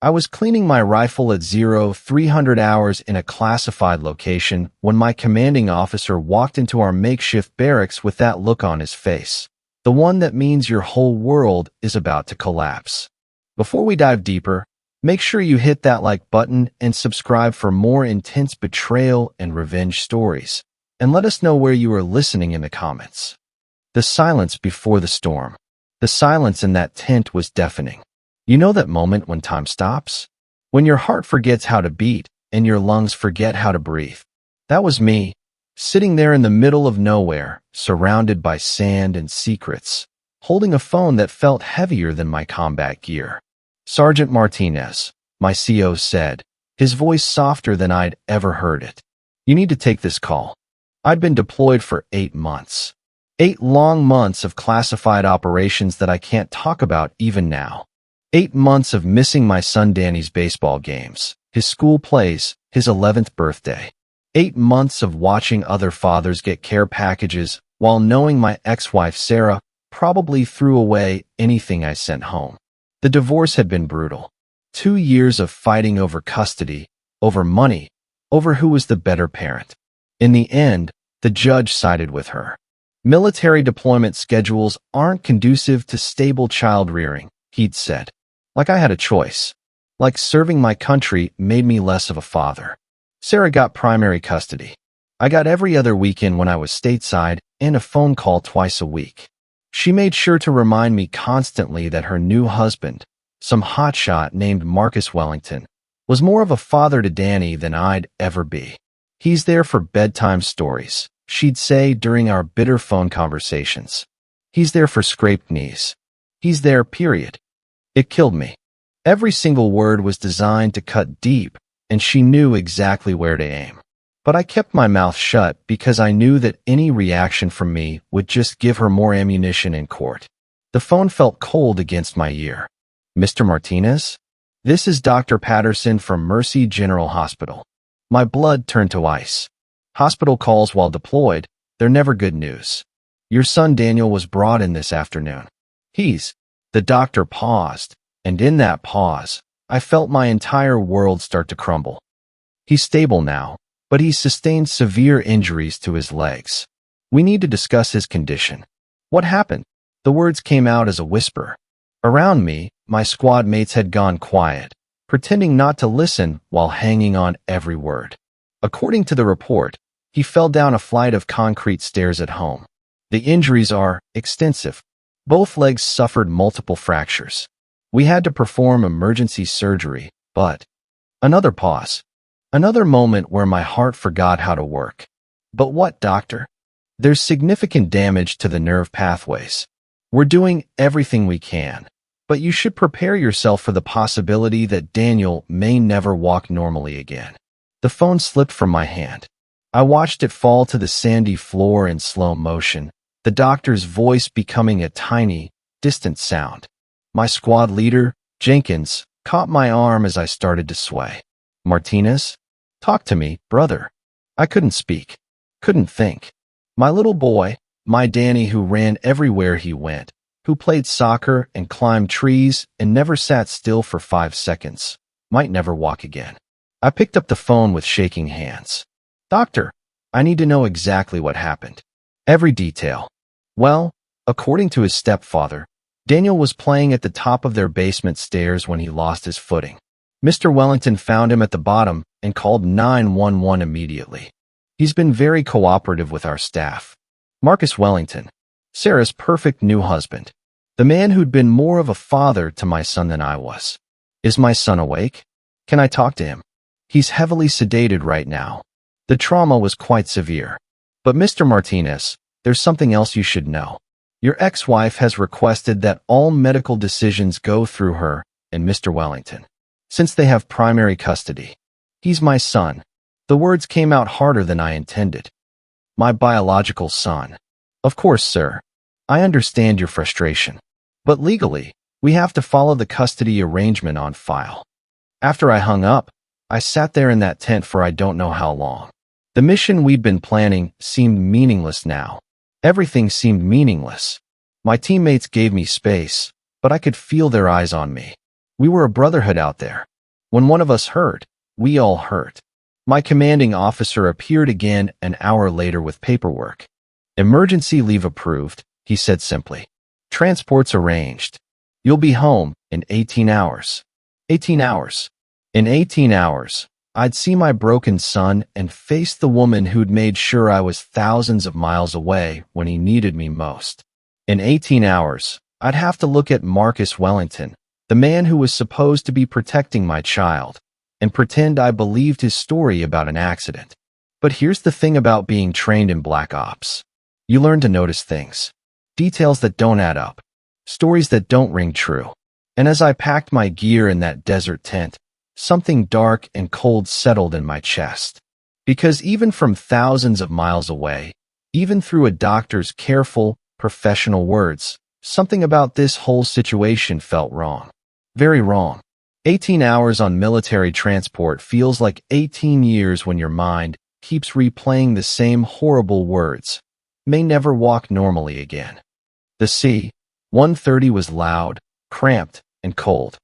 I was cleaning my rifle at 0300 hours in a classified location when my commanding officer walked into our makeshift barracks with that look on his face. The one that means your whole world is about to collapse. Before we dive deeper, make sure you hit that like button and subscribe for more intense betrayal and revenge stories. And let us know where you are listening in the comments. The silence before the storm. The silence in that tent was deafening. You know that moment when time stops? When your heart forgets how to beat and your lungs forget how to breathe. That was me, sitting there in the middle of nowhere, surrounded by sand and secrets, holding a phone that felt heavier than my combat gear. Sergeant Martinez, my CO said, his voice softer than I'd ever heard it. You need to take this call. I'd been deployed for 8 months. 8 long months of classified operations that I can't talk about even now. 8 months of missing my son Danny's baseball games, his school plays, his 11th birthday. 8 months of watching other fathers get care packages while knowing my ex-wife Sarah probably threw away anything I sent home. The divorce had been brutal. 2 years of fighting over custody, over money, over who was the better parent. In the end, the judge sided with her. Military deployment schedules aren't conducive to stable child rearing, he'd said. Like I had a choice. Like serving my country made me less of a father. Sarah got primary custody. I got every other weekend when I was stateside and a phone call twice a week. She made sure to remind me constantly that her new husband, some hotshot named Marcus Wellington, was more of a father to Danny than I'd ever be. He's there for bedtime stories, she'd say during our bitter phone conversations. He's there for scraped knees. He's there, period. It killed me. Every single word was designed to cut deep, and she knew exactly where to aim. But I kept my mouth shut because I knew that any reaction from me would just give her more ammunition in court. The phone felt cold against my ear. Mr. Martinez? This is Dr. Patterson from Mercy General Hospital. My blood turned to ice. Hospital calls while deployed, they're never good news. Your son Daniel was brought in this afternoon. The doctor paused, and in that pause, I felt my entire world start to crumble. He's stable now, but he's sustained severe injuries to his legs. We need to discuss his condition. What happened? The words came out as a whisper. Around me, my squad mates had gone quiet, pretending not to listen while hanging on every word. According to the report, he fell down a flight of concrete stairs at home. The injuries are extensive. Both legs suffered multiple fractures. We had to perform emergency surgery, but... Another pause. Another moment where my heart forgot how to work. But what, doctor? There's significant damage to the nerve pathways. We're doing everything we can, but you should prepare yourself for the possibility that Daniel may never walk normally again. The phone slipped from my hand. I watched it fall to the sandy floor in slow motion, the doctor's voice becoming a tiny, distant sound. My squad leader, Jenkins, caught my arm as I started to sway. Martinez? Talk to me, brother. I couldn't speak, couldn't think. My little boy, my Danny who ran everywhere he went, who played soccer and climbed trees and never sat still for 5 seconds, might never walk again. I picked up the phone with shaking hands. Doctor, I need to know exactly what happened. Every detail. Well, according to his stepfather, Daniel was playing at the top of their basement stairs when he lost his footing. Mr. Wellington found him at the bottom and called 911 immediately. He's been very cooperative with our staff. Marcus Wellington, Sarah's perfect new husband. The man who'd been more of a father to my son than I was. Is my son awake? Can I talk to him? He's heavily sedated right now. The trauma was quite severe. But Mr. Martinez, there's something else you should know. Your ex-wife has requested that all medical decisions go through her and Mr. Wellington, since they have primary custody. He's my son. The words came out harder than I intended. My biological son. Of course, sir. I understand your frustration. But legally, we have to follow the custody arrangement on file. After I hung up, I sat there in that tent for I don't know how long. The mission we'd been planning seemed meaningless now. Everything seemed meaningless. My teammates gave me space, but I could feel their eyes on me. We were a brotherhood out there, When one of us hurt, we all hurt. My commanding officer appeared again an hour later with paperwork. Emergency leave approved, he said simply. Transport's arranged. You'll be home in 18 hours. 18 hours. In 18 hours, I'd see my broken son and face the woman who'd made sure I was thousands of miles away when he needed me most. In 18 hours, I'd have to look at Marcus Wellington, the man who was supposed to be protecting my child, and pretend I believed his story about an accident. But here's the thing about being trained in Black Ops. You learn to notice things. Details that don't add up. Stories that don't ring true. And as I packed my gear in that desert tent, something dark and cold settled in my chest. Because even from thousands of miles away, even through a doctor's careful, professional words, something about this whole situation felt wrong. Very wrong. 18 hours on military transport feels like 18 years when your mind keeps replaying the same horrible words. May never walk normally again. The C-130 was loud, cramped, and cold.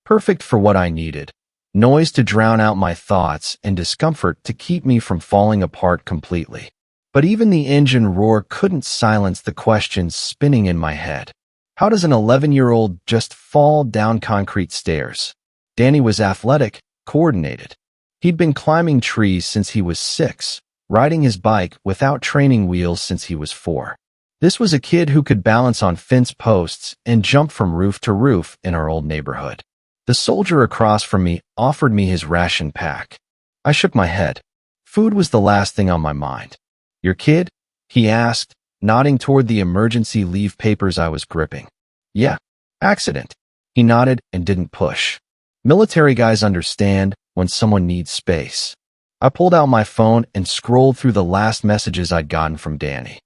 Perfect for what I needed. Noise to drown out my thoughts and discomfort to keep me from falling apart completely. But even the engine roar couldn't silence the questions spinning in my head. How does an 11-year-old just fall down concrete stairs? Danny was athletic, coordinated. He'd been climbing trees since he was 6, riding his bike without training wheels since he was 4. This was a kid who could balance on fence posts and jump from roof to roof in our old neighborhood. The soldier across from me offered me his ration pack. I shook my head. Food was the last thing on my mind. Your kid? He asked, nodding toward the emergency leave papers I was gripping. Yeah, accident. He nodded and didn't push. Military guys understand when someone needs space. I pulled out my phone and scrolled through the last messages I'd gotten from Danny.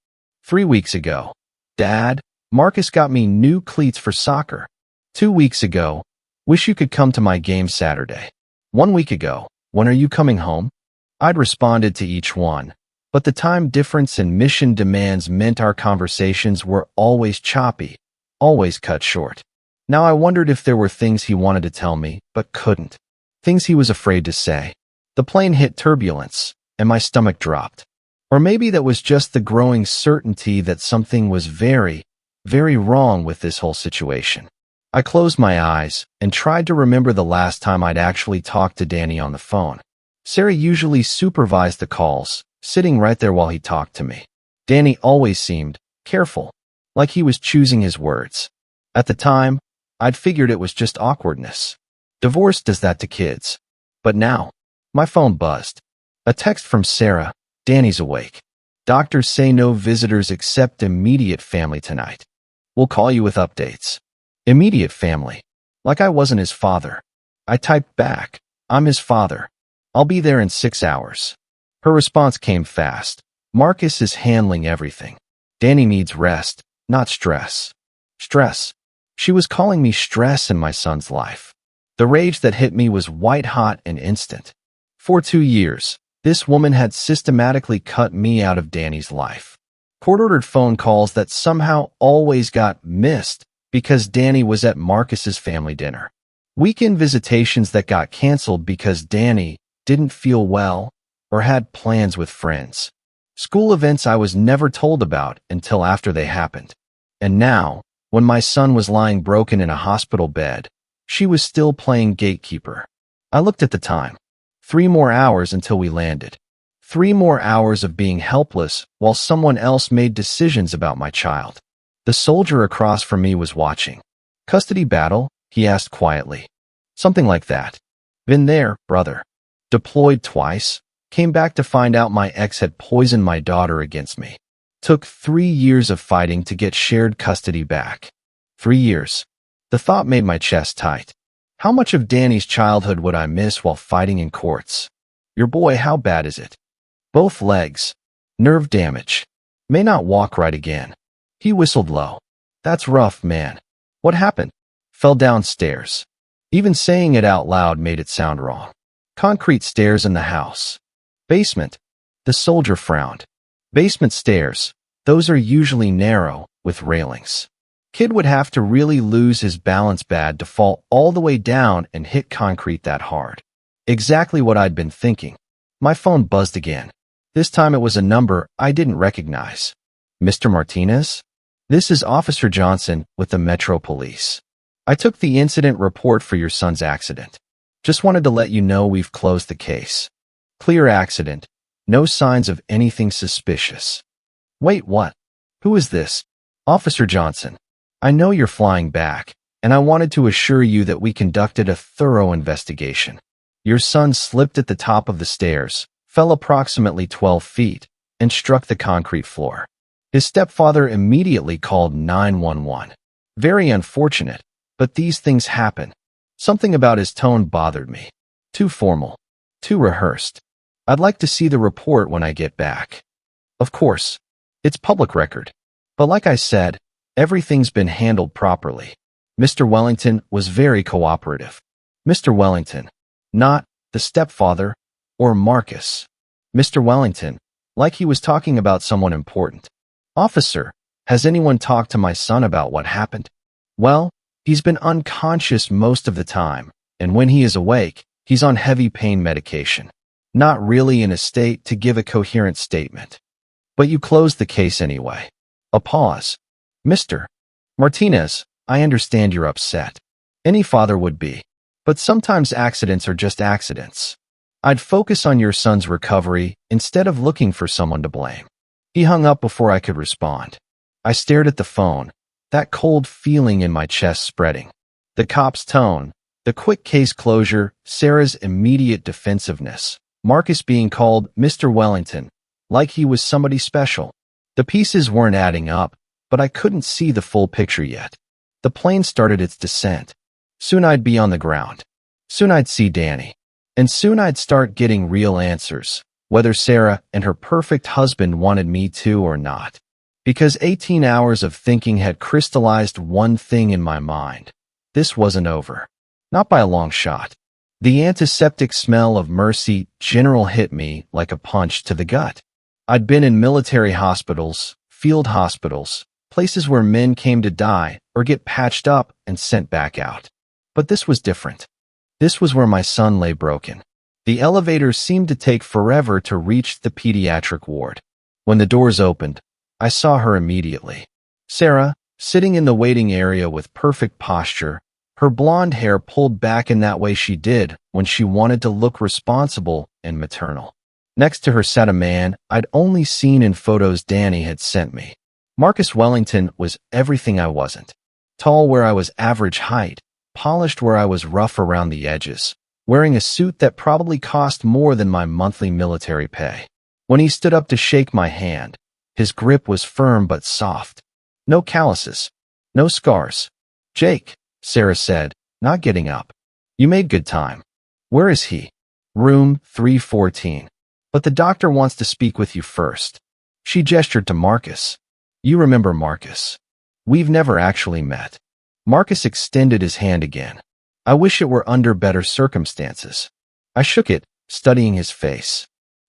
3 weeks ago, Dad, Marcus got me new cleats for soccer. 2 weeks ago, wish you could come to my game Saturday. 1 week ago, when are you coming home? I'd responded to each one, but the time difference and mission demands meant our conversations were always choppy, always cut short. Now I wondered if there were things he wanted to tell me, but couldn't. Things he was afraid to say. The plane hit turbulence, and my stomach dropped. Or maybe that was just the growing certainty that something was very, very wrong with this whole situation. I closed my eyes and tried to remember the last time I'd actually talked to Danny on the phone. Sarah usually supervised the calls, sitting right there while he talked to me. Danny always seemed careful, like he was choosing his words. At the time, I'd figured it was just awkwardness. Divorce does that to kids. But now, my phone buzzed. A text from Sarah. Danny's awake. Doctors say no visitors except immediate family tonight. We'll call you with updates. Immediate family. Like I wasn't his father. I typed back. I'm his father. I'll be there in 6 hours. Her response came fast. Marcus is handling everything. Danny needs rest, not stress. Stress. She was calling me stress in my son's life. The rage that hit me was white hot and instant. For 2 years, this woman had systematically cut me out of Danny's life. Court-ordered phone calls that somehow always got missed because Danny was at Marcus's family dinner. Weekend visitations that got canceled because Danny didn't feel well or had plans with friends. School events I was never told about until after they happened. And now, when my son was lying broken in a hospital bed, she was still playing gatekeeper. I looked at the time. 3 more hours until we landed. 3 more hours of being helpless while someone else made decisions about my child. The soldier across from me was watching. Custody battle? He asked quietly. Something like that. Been there, brother. Deployed twice. Came back to find out my ex had poisoned my daughter against me. Took 3 years of fighting to get shared custody back. 3 years. The thought made my chest tight. How much of Danny's childhood would I miss while fighting in courts? Your boy, how bad is it? Both legs. Nerve damage. May not walk right again. He whistled low. That's rough, man. What happened? Fell downstairs. Even saying it out loud made it sound wrong. Concrete stairs in the house. Basement. The soldier frowned. Basement stairs. Those are usually narrow, with railings. Kid would have to really lose his balance bad to fall all the way down and hit concrete that hard. Exactly what I'd been thinking. My phone buzzed again. This time it was a number I didn't recognize. Mr. Martinez? This is Officer Johnson with the Metro Police. I took the incident report for your son's accident. Just wanted to let you know we've closed the case. Clear accident. No signs of anything suspicious. Wait, what? Who is this? Officer Johnson. I know you're flying back, and I wanted to assure you that we conducted a thorough investigation. Your son slipped at the top of the stairs, fell approximately 12 feet, and struck the concrete floor. His stepfather immediately called 911. Very unfortunate, but these things happen. Something about his tone bothered me. Too formal. Too rehearsed. I'd like to see the report when I get back. Of course. It's public record. But like I said, everything's been handled properly. Mr. Wellington was very cooperative. Mr. Wellington. Not the stepfather or Marcus. Mr. Wellington, like he was talking about someone important. Officer, has anyone talked to my son about what happened? Well, he's been unconscious most of the time, and when he is awake, he's on heavy pain medication. Not really in a state to give a coherent statement. But you closed the case anyway. A pause. Mr. Martinez, I understand you're upset. Any father would be. But sometimes accidents are just accidents. I'd focus on your son's recovery instead of looking for someone to blame. He hung up before I could respond. I stared at the phone, that cold feeling in my chest spreading. The cop's tone, the quick case closure, Sarah's immediate defensiveness, Marcus being called Mr. Wellington, like he was somebody special. The pieces weren't adding up, but I couldn't see the full picture yet. The plane started its descent. Soon I'd be on the ground. Soon I'd see Danny. And soon I'd start getting real answers, whether Sarah and her perfect husband wanted me to or not. Because 18 hours of thinking had crystallized one thing in my mind. This wasn't over. Not by a long shot. The antiseptic smell of mercy general hit me like a punch to the gut. I'd been in military hospitals, field hospitals, places where men came to die or get patched up and sent back out. But this was different. This was where my son lay broken. The elevator seemed to take forever to reach the pediatric ward. When the doors opened, I saw her immediately. Sarah, sitting in the waiting area with perfect posture, her blonde hair pulled back in that way she did when she wanted to look responsible and maternal. Next to her sat a man I'd only seen in photos Danny had sent me. Marcus Wellington was everything I wasn't. Tall where I was average height, polished where I was rough around the edges, wearing a suit that probably cost more than my monthly military pay. When he stood up to shake my hand, his grip was firm but soft. No calluses. No scars. Jake, Sarah said, not getting up. You made good time. Where is he? Room 314. But the doctor wants to speak with you first. She gestured to Marcus. You remember Marcus. We've never actually met. Marcus extended his hand again. I wish it were under better circumstances. I shook it, studying his face.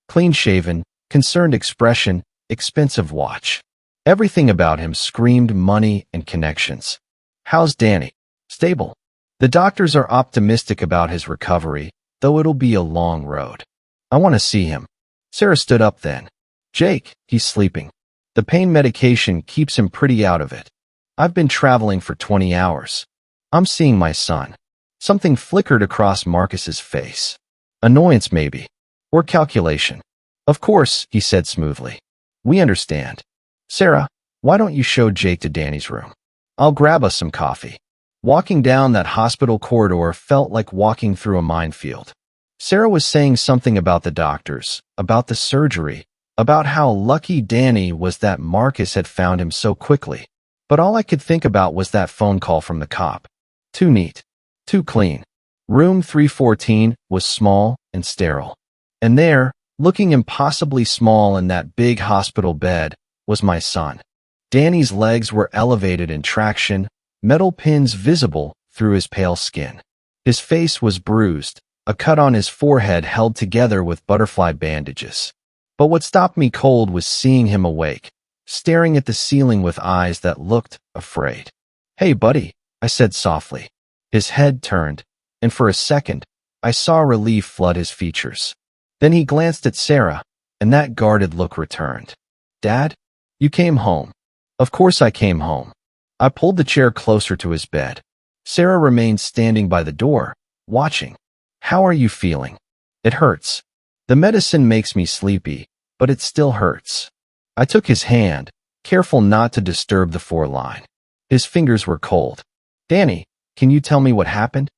Clean-shaven, concerned expression, expensive watch. Everything about him screamed money and connections. How's Danny? Stable. The doctors are optimistic about his recovery, though it'll be a long road. I want to see him. Sarah stood up then. Jake, he's sleeping. The pain medication keeps him pretty out of it. I've been traveling for 20 hours. I'm seeing my son. Something flickered across Marcus's face. Annoyance maybe. Or calculation. Of course, he said smoothly. We understand. Sarah, why don't you show Jake to Danny's room? I'll grab us some coffee. Walking down that hospital corridor felt like walking through a minefield. Sarah was saying something about the doctors, about the surgery, about how lucky Danny was that Marcus had found him so quickly. But all I could think about was that phone call from the cop. Too neat. Too clean. Room 314 was small and sterile. And there, looking impossibly small in that big hospital bed, was my son. Danny's legs were elevated in traction, metal pins visible through his pale skin. His face was bruised, a cut on his forehead held together with butterfly bandages. But what stopped me cold was seeing him awake, staring at the ceiling with eyes that looked afraid. "Hey, buddy," I said softly. His head turned, and for a second, I saw relief flood his features. Then he glanced at Sarah, and that guarded look returned. "Dad, you came home." Of course I came home. I pulled the chair closer to his bed. Sarah remained standing by the door, watching. "How are you feeling?" "It hurts. The medicine makes me sleepy, but it still hurts." I took his hand, careful not to disturb the foreline. His fingers were cold. "Danny, can you tell me what happened?"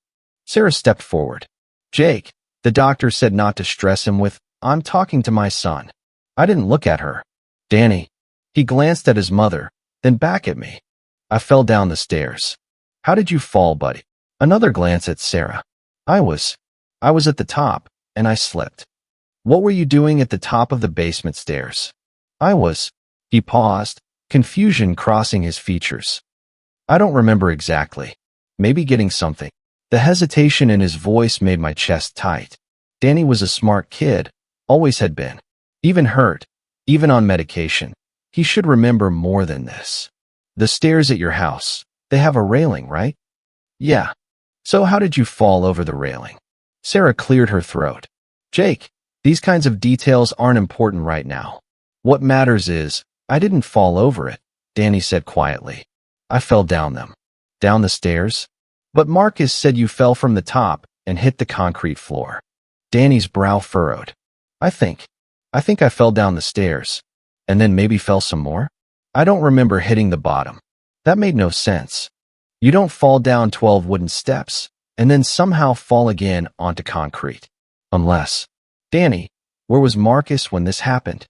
Sarah stepped forward. "Jake, the doctor said not to stress him with, 'I'm talking to my son.'" I didn't look at her. "Danny." He glanced at his mother, then back at me. "I fell down the stairs." "How did you fall, buddy?" Another glance at Sarah. I was at the top, and I slipped." "What were you doing at the top of the basement stairs?" He paused, confusion crossing his features. "I don't remember exactly. Maybe getting something." The hesitation in his voice made my chest tight. Danny was a smart kid, always had been. Even hurt, even on medication. He should remember more than this. "The stairs at your house, they have a railing, right?" "Yeah." "So how did you fall over the railing?" Sarah cleared her throat. "Jake, these kinds of details aren't important right now. What matters is, I didn't fall over it," Danny said quietly. "I fell down them." "Down the stairs?" "But Marcus said you fell from the top and hit the concrete floor." Danny's brow furrowed. I think I fell down the stairs, and then maybe fell some more. I don't remember hitting the bottom." That made no sense. You don't fall down 12 wooden steps and then somehow fall again onto concrete. Unless. "Danny, where was Marcus when this happened?"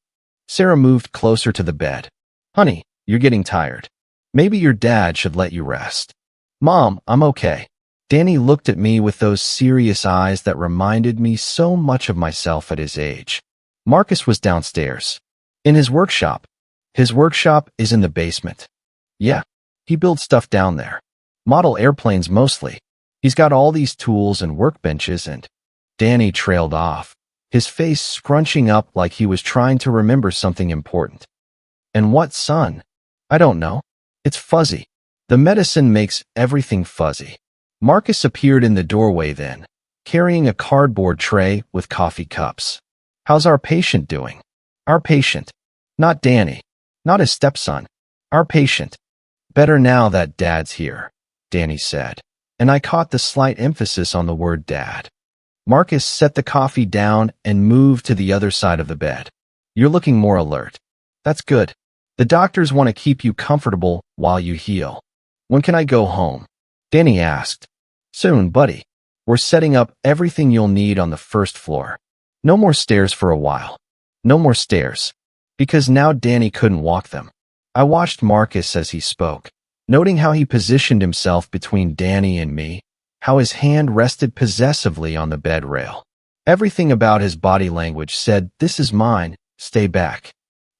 Sarah moved closer to the bed. "Honey, you're getting tired. Maybe your dad should let you rest." "Mom, I'm okay." Danny looked at me with those serious eyes that reminded me so much of myself at his age. "Marcus was downstairs. In his workshop." "His workshop is in the basement." "Yeah. He builds stuff down there. Model airplanes mostly. He's got all these tools and workbenches and—" Danny trailed off, his face scrunching up like he was trying to remember something important. "And what, son?" "I don't know. It's fuzzy. The medicine makes everything fuzzy." Marcus appeared in the doorway then, carrying a cardboard tray with coffee cups. "How's our patient doing?" "Our patient." Not Danny. Not his stepson. "Our patient." "Better now that Dad's here," Danny said, and I caught the slight emphasis on the word dad. Marcus set the coffee down and moved to the other side of the bed. "You're looking more alert." "That's good. The doctors want to keep you comfortable while you heal." "When can I go home?" Danny asked. "Soon, buddy. We're setting up everything you'll need on the first floor. No more stairs for a while." "No more stairs." Because now Danny couldn't walk them. I watched Marcus as he spoke, noting how he positioned himself between Danny and me, how his hand rested possessively on the bed rail. Everything about his body language said, "This is mine, stay back."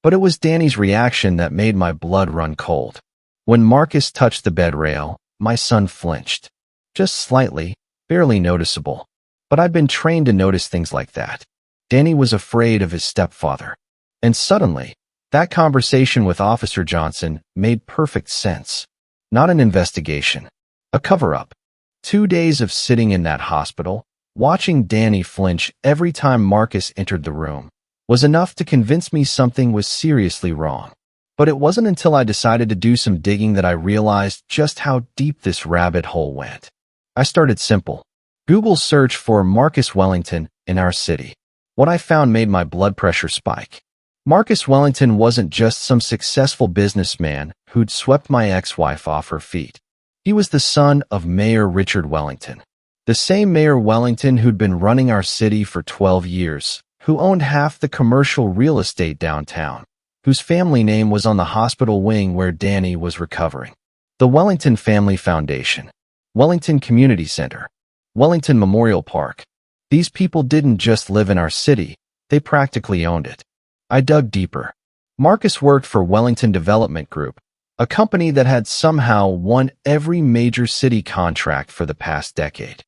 But it was Danny's reaction that made my blood run cold. When Marcus touched the bed rail, my son flinched. Just slightly, barely noticeable. But I'd been trained to notice things like that. Danny was afraid of his stepfather. And suddenly, that conversation with Officer Johnson made perfect sense. Not an investigation. A cover-up. 2 days of sitting in that hospital, watching Danny flinch every time Marcus entered the room, was enough to convince me something was seriously wrong. But it wasn't until I decided to do some digging that I realized just how deep this rabbit hole went. I started simple. Google search for Marcus Wellington in our city. What I found made my blood pressure spike. Marcus Wellington wasn't just some successful businessman who'd swept my ex-wife off her feet. He was the son of Mayor Richard Wellington, the same Mayor Wellington who'd been running our city for 12 years, who owned half the commercial real estate downtown, whose family name was on the hospital wing where Danny was recovering. The Wellington Family Foundation, Wellington Community Center, Wellington Memorial Park. These people didn't just live in our city, they practically owned it. I dug deeper. Marcus worked for Wellington Development Group, a company that had somehow won every major city contract for the past decade.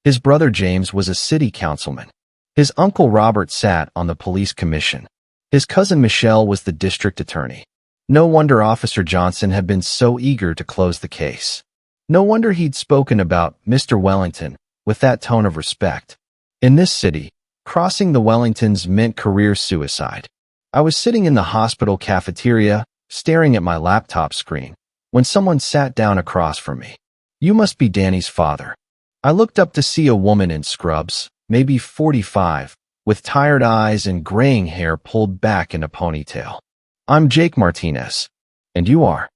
His brother James was a city councilman. His uncle Robert sat on the police commission. His cousin Michelle was the district attorney. No wonder Officer Johnson had been so eager to close the case. No wonder he'd spoken about Mr. Wellington with that tone of respect. In this city, crossing the Wellingtons meant career suicide. I was sitting in the hospital cafeteria, staring at my laptop screen, when someone sat down across from me. "You must be Danny's father." I looked up to see a woman in scrubs, maybe 45, with tired eyes and graying hair pulled back in a ponytail. "I'm Jake Martinez. And you are?"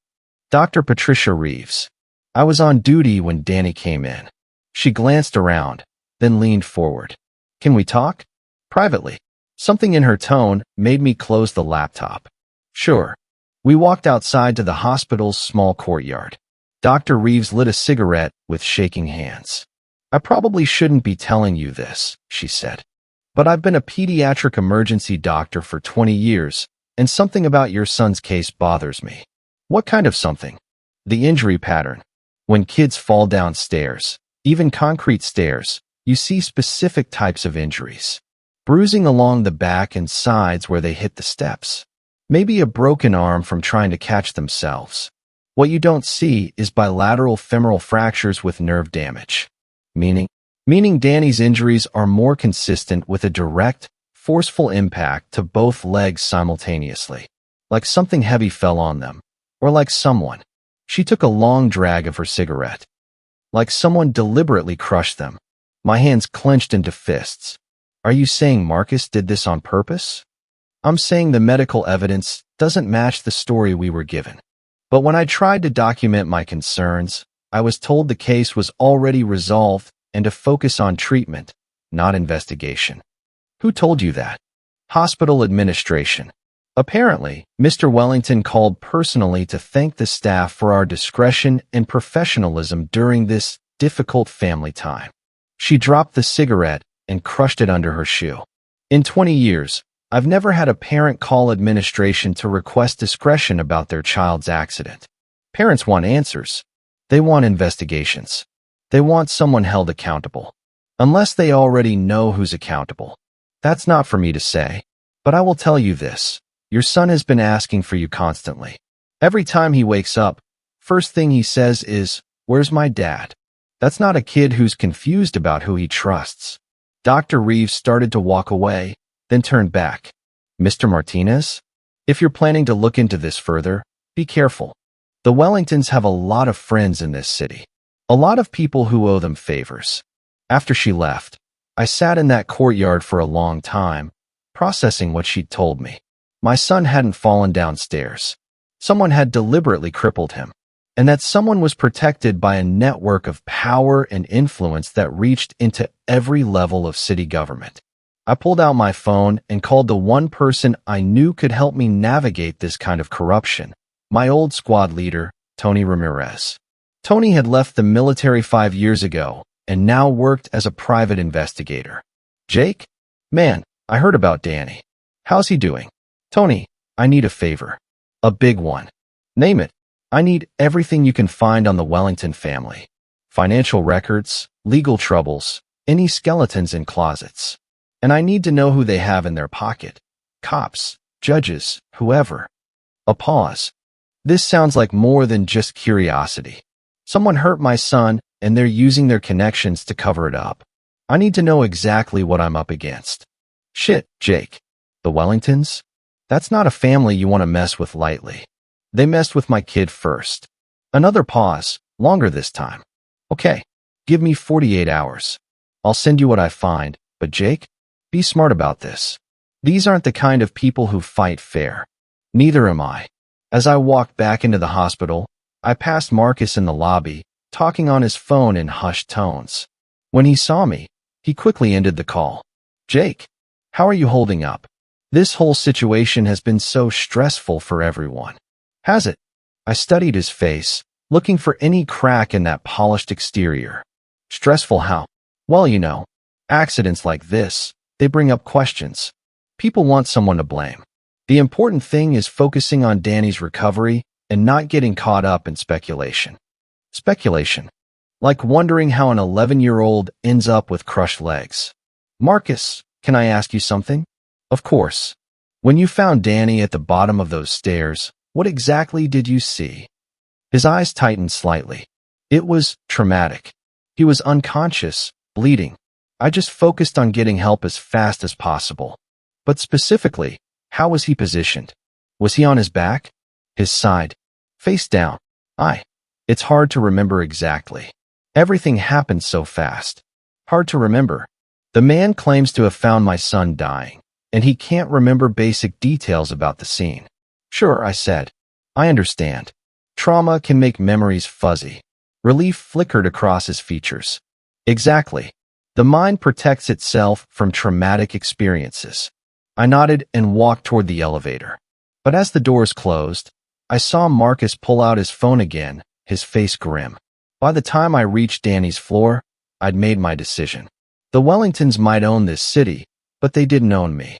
"Dr. Patricia Reeves." I was on duty when Danny came in. She glanced around, then leaned forward. "Can we talk?" "Privately." Something in her tone made me close the laptop. "Sure." We walked outside to the hospital's small courtyard. Dr. Reeves lit a cigarette with shaking hands. "I probably shouldn't be telling you this," she said, "but I've been a pediatric emergency doctor for 20 years, and something about your son's case bothers me." "What kind of something?" "The injury pattern. When kids fall down stairs, even concrete stairs, you see specific types of injuries. Bruising along the back and sides where they hit the steps. Maybe a broken arm from trying to catch themselves. What you don't see is bilateral femoral fractures with nerve damage." Meaning Danny's injuries are more consistent with a direct, forceful impact to both legs simultaneously. Like something heavy fell on them. Or like someone. She took a long drag of her cigarette. Like someone deliberately crushed them. My hands clenched into fists. "Are you saying Marcus did this on purpose?" "I'm saying the medical evidence doesn't match the story we were given. But when I tried to document my concerns, I was told the case was already resolved and to focus on treatment, not investigation." "Who told you that?" "Hospital administration. Apparently, Mr. Wellington called personally to thank the staff for our discretion and professionalism during this difficult family time." She dropped the cigarette and crushed it under her shoe. "In 20 years, I've never had a parent call administration to request discretion about their child's accident. Parents want answers. They want investigations. They want someone held accountable. Unless they already know who's accountable. That's not for me to say. But I will tell you this. Your son has been asking for you constantly. Every time he wakes up, first thing he says is, 'Where's my dad?' That's not a kid who's confused about who he trusts." Dr. Reeves started to walk away, then turned back. "Mr. Martinez? If you're planning to look into this further, be careful. The Wellingtons have a lot of friends in this city. A lot of people who owe them favors." After she left, I sat in that courtyard for a long time, processing what she'd told me. My son hadn't fallen downstairs. Someone had deliberately crippled him. And that someone was protected by a network of power and influence that reached into every level of city government. I pulled out my phone and called the one person I knew could help me navigate this kind of corruption, my old squad leader, Tony Ramirez. Tony had left the military 5 years ago and now worked as a private investigator. "Jake? Man, I heard about Danny. How's he doing?" "Tony, I need a favor. A big one." "Name it." "I need everything you can find on the Wellington family. Financial records, legal troubles, any skeletons in closets. And I need to know who they have in their pocket. Cops, judges, whoever." A pause. "This sounds like more than just curiosity. Someone hurt my son, and they're using their connections to cover it up. I need to know exactly what I'm up against." "Shit, Jake. The Wellingtons? That's not a family you want to mess with lightly. They messed with my kid first." Another pause, longer this time. "Okay, give me 48 hours. I'll send you what I find, but Jake, be smart about this. These aren't the kind of people who fight fair. Neither am I." As I walked back into the hospital, I passed Marcus in the lobby, talking on his phone in hushed tones. When he saw me, he quickly ended the call. "Jake, how are you holding up? This whole situation has been so stressful for everyone." "Has it?" I studied his face, looking for any crack in that polished exterior. "Stressful how?" "Well, you know, accidents like this, they bring up questions. People want someone to blame. The important thing is focusing on Danny's recovery and not getting caught up in speculation." "Speculation? Like wondering how an 11-year-old ends up with crushed legs." "Marcus, can I ask you something?" "Of course. When you found Danny at the bottom of those stairs, what exactly did you see?" His eyes tightened slightly. It was traumatic. He was unconscious, bleeding. I just focused on getting help as fast as possible. But specifically, how was he positioned? Was he on his back? His side? Face down? It's hard to remember exactly. Everything happened so fast. Hard to remember. The man claims to have found my son dying, and he can't remember basic details about the scene. Sure, I said. I understand. Trauma can make memories fuzzy. Relief flickered across his features. Exactly. The mind protects itself from traumatic experiences. I nodded and walked toward the elevator. But as the doors closed, I saw Marcus pull out his phone again, his face grim. By the time I reached Danny's floor, I'd made my decision. The Wellingtons might own this city, but they didn't own me.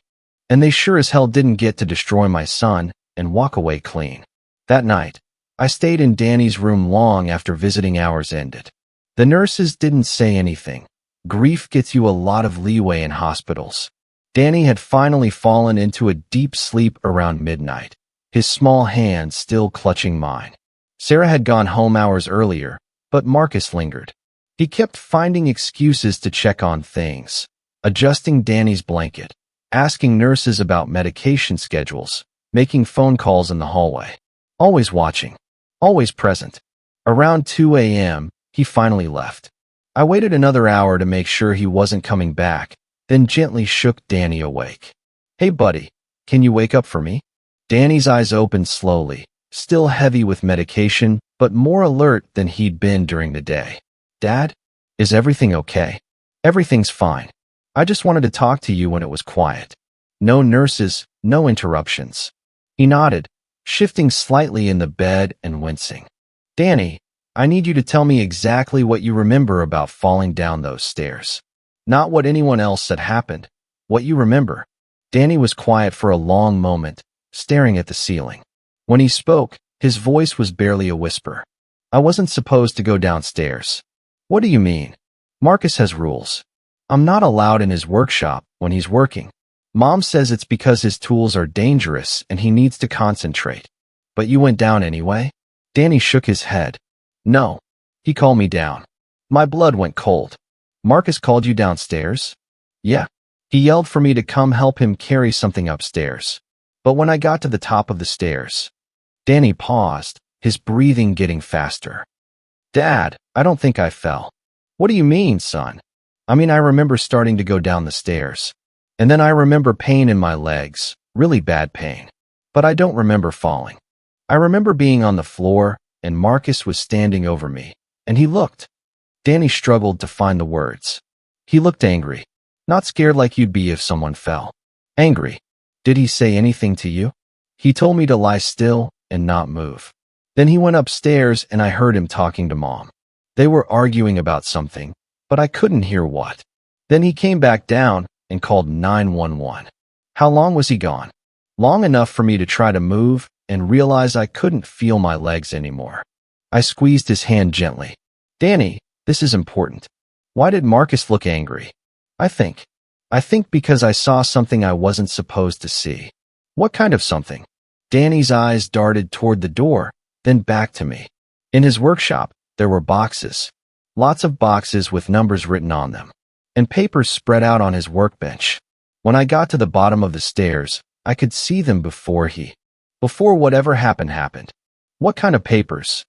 And they sure as hell didn't get to destroy my son and walk away clean. That night, I stayed in Danny's room long after visiting hours ended. The nurses didn't say anything. Grief gets you a lot of leeway in hospitals. Danny had finally fallen into a deep sleep around midnight, his small hand still clutching mine. Sarah had gone home hours earlier, but Marcus lingered. He kept finding excuses to check on things, adjusting Danny's blanket, asking nurses about medication schedules, making phone calls in the hallway. Always watching, always present. Around 2 a.m., he finally left. I waited another hour to make sure he wasn't coming back, then gently shook Danny awake. Hey buddy, can you wake up for me? Danny's eyes opened slowly, still heavy with medication, but more alert than he'd been during the day. Dad? Is everything okay? Everything's fine. I just wanted to talk to you when it was quiet. No nurses, no interruptions. He nodded, shifting slightly in the bed and wincing. Danny, I need you to tell me exactly what you remember about falling down those stairs. Not what anyone else said happened. What you remember. Danny was quiet for a long moment, staring at the ceiling. When he spoke, his voice was barely a whisper. I wasn't supposed to go downstairs. What do you mean? Marcus has rules. I'm not allowed in his workshop when he's working. Mom says it's because his tools are dangerous and he needs to concentrate. But you went down anyway? Danny shook his head. No. He called me down. My blood went cold. Marcus called you downstairs? Yeah. He yelled for me to come help him carry something upstairs. But when I got to the top of the stairs, Danny paused, his breathing getting faster. Dad, I don't think I fell. What do you mean, son? I rember starting to go down the stairs. And then I remember pain in my legs, really bad pain. But I don't remember falling. I remember being on the floor, and Marcus was standing over me, and he looked. Danny struggled to find the words. He looked angry. Not scared like you'd be if someone fell. Angry. Did he say anything to you? He told me to lie still and not move. Then he went upstairs and I heard him talking to Mom. They were arguing about something, but I couldn't hear what. Then he came back down and called 911. How long was he gone? Long enough for me to try to move and realize I couldn't feel my legs anymore. I squeezed his hand gently. Danny, this is important. Why did Marcus look angry? I think because I saw something I wasn't supposed to see. What kind of something? Danny's eyes darted toward the door, then back to me. In his workshop, there were boxes. Lots of boxes with numbers written on them, and papers spread out on his workbench. When I got to the bottom of the stairs, I could see them before whatever happened. What kind of papers?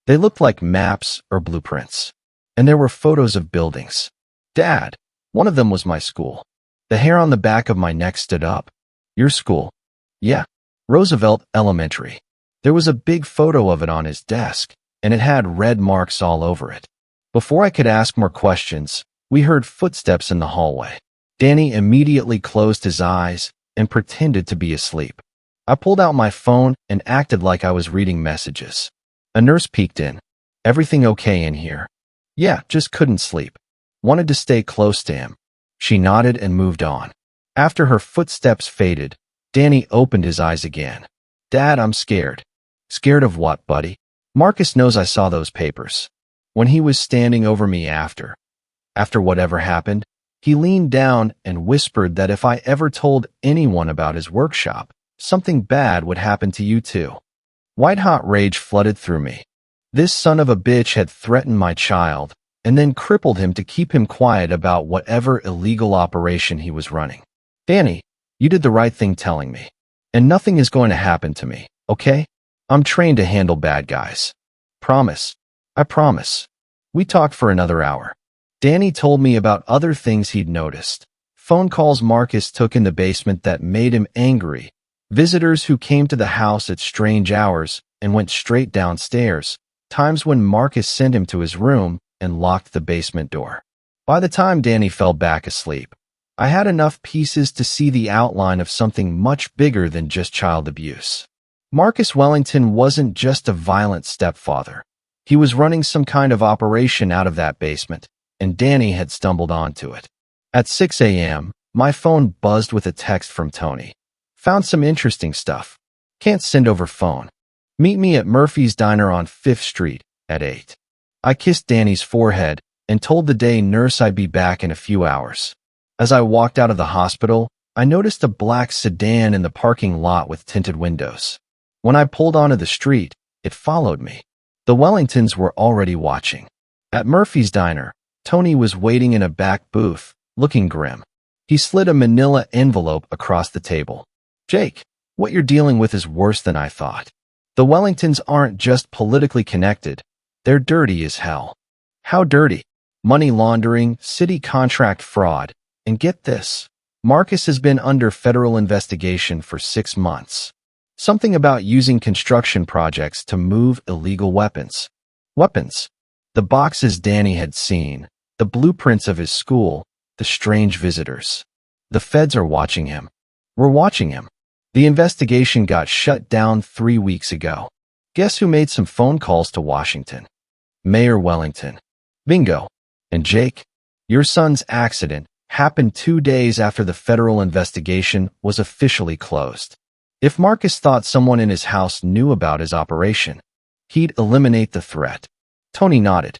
They looked like maps or blueprints. And there were photos of buildings. Dad, one of them was my school. The hair on the back of my neck stood up. Your school? Yeah. Roosevelt Elementary. There was a big photo of it on his desk, and it had red marks all over it. Before I could ask more questions, we heard footsteps in the hallway. Danny immediately closed his eyes and pretended to be asleep. I pulled out my phone and acted like I was reading messages. A nurse peeked in. Everything okay in here? Yeah, just couldn't sleep. Wanted to stay close to him. She nodded and moved on. After her footsteps faded, Danny opened his eyes again. Dad, I'm scared. Scared of what, buddy? Marcus knows I saw those papers. When he was standing over me after whatever happened, he leaned down and whispered that if I ever told anyone about his workshop, something bad would happen to you too. White-hot rage flooded through me. This son of a bitch had threatened my child and then crippled him to keep him quiet about whatever illegal operation he was running. Danny, you did the right thing telling me. And nothing is going to happen to me, okay? I'm trained to handle bad guys. Promise. I promise. We talked for another hour. Danny told me about other things he'd noticed. Phone calls Marcus took in the basement that made him angry. Visitors who came to the house at strange hours and went straight downstairs. Times when Marcus sent him to his room and locked the basement door. By the time Danny fell back asleep, I had enough pieces to see the outline of something much bigger than just child abuse. Marcus Wellington wasn't just a violent stepfather. He was running some kind of operation out of that basement, and Danny had stumbled onto it. At 6 a.m., my phone buzzed with a text from Tony. Found some interesting stuff. Can't send over phone. Meet me at Murphy's Diner on 5th Street at 8. I kissed Danny's forehead and told the day nurse I'd be back in a few hours. As I walked out of the hospital, I noticed a black sedan in the parking lot with tinted windows. When I pulled onto the street, it followed me. The Wellingtons were already watching. At Murphy's Diner, Tony was waiting in a back booth, looking grim. He slid a manila envelope across the table. Jake, what you're dealing with is worse than I thought. The Wellingtons aren't just politically connected. They're dirty as hell. How dirty? Money laundering, city contract fraud. And get this, Marcus has been under federal investigation for 6 months. Something about using construction projects to move illegal weapons. Weapons. The boxes Danny had seen, the blueprints of his school, the strange visitors. The feds are watching him. We're watching him. The investigation got shut down 3 weeks ago. Guess who made some phone calls to Washington? Mayor Wellington. Bingo. And Jake, your son's accident happened 2 days after the federal investigation was officially closed. If Marcus thought someone in his house knew about his operation, he'd eliminate the threat. Tony nodded.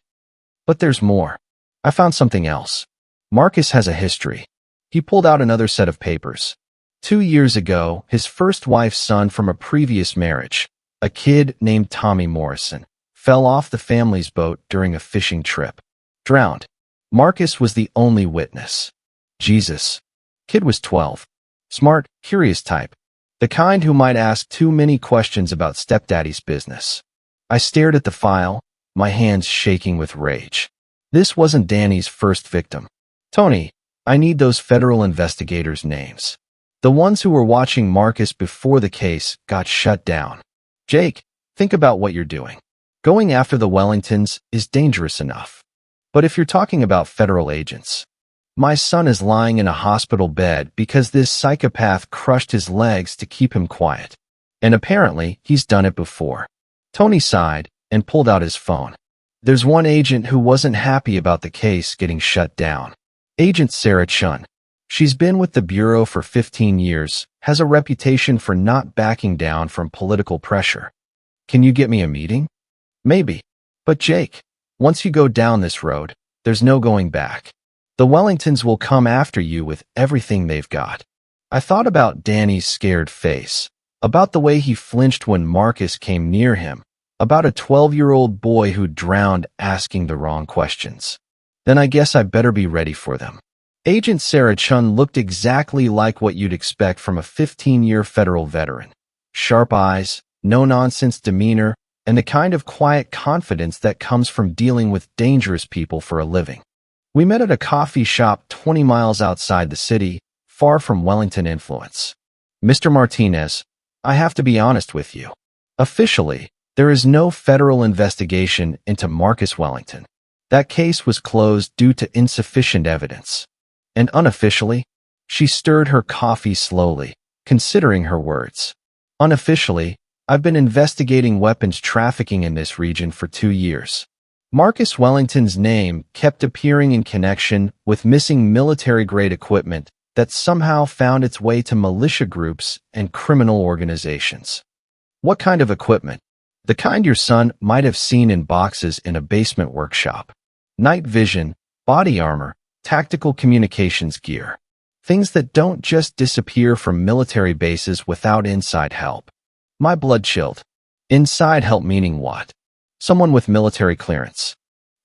But there's more. I found something else. Marcus has a history. He pulled out another set of papers. 2 years ago, his first wife's son from a previous marriage, a kid named Tommy Morrison, fell off the family's boat during a fishing trip. Drowned. Marcus was the only witness. Jesus. Kid was 12. Smart, curious type. The kind who might ask too many questions about stepdaddy's business. I stared at the file, my hands shaking with rage. This wasn't Danny's first victim. Tony, I need those federal investigators' names. The ones who were watching Marcus before the case got shut down. Jake, think about what you're doing. Going after the Wellingtons is dangerous enough. But if you're talking about federal agents, my son is lying in a hospital bed because this psychopath crushed his legs to keep him quiet. And apparently, he's done it before. Tony sighed and pulled out his phone. There's one agent who wasn't happy about the case getting shut down. Agent Sarah Chun. She's been with the Bureau for 15 years, has a reputation for not backing down from political pressure. Can you get me a meeting? Maybe. But Jake, once you go down this road, there's no going back. The Wellingtons will come after you with everything they've got. I thought about Danny's scared face, about the way he flinched when Marcus came near him, about a 12-year-old boy who drowned asking the wrong questions. Then I guess I better be ready for them. Agent Sarah Chun looked exactly like what you'd expect from a 15-year federal veteran. Sharp eyes, no-nonsense demeanor, and the kind of quiet confidence that comes from dealing with dangerous people for a living. We met at a coffee shop 20 miles outside the city, far from Wellington influence. Mr. Martinez, I have to be honest with you. Officially, there is no federal investigation into Marcus Wellington. That case was closed due to insufficient evidence. And unofficially, she stirred her coffee slowly, considering her words. Unofficially, I've been investigating weapons trafficking in this region for 2 years. Marcus Wellington's name kept appearing in connection with missing military-grade equipment that somehow found its way to militia groups and criminal organizations. What kind of equipment? The kind your son might have seen in boxes in a basement workshop. Night vision, body armor, tactical communications gear. Things that don't just disappear from military bases without inside help. My blood chilled. Inside help meaning what? Someone with military clearance.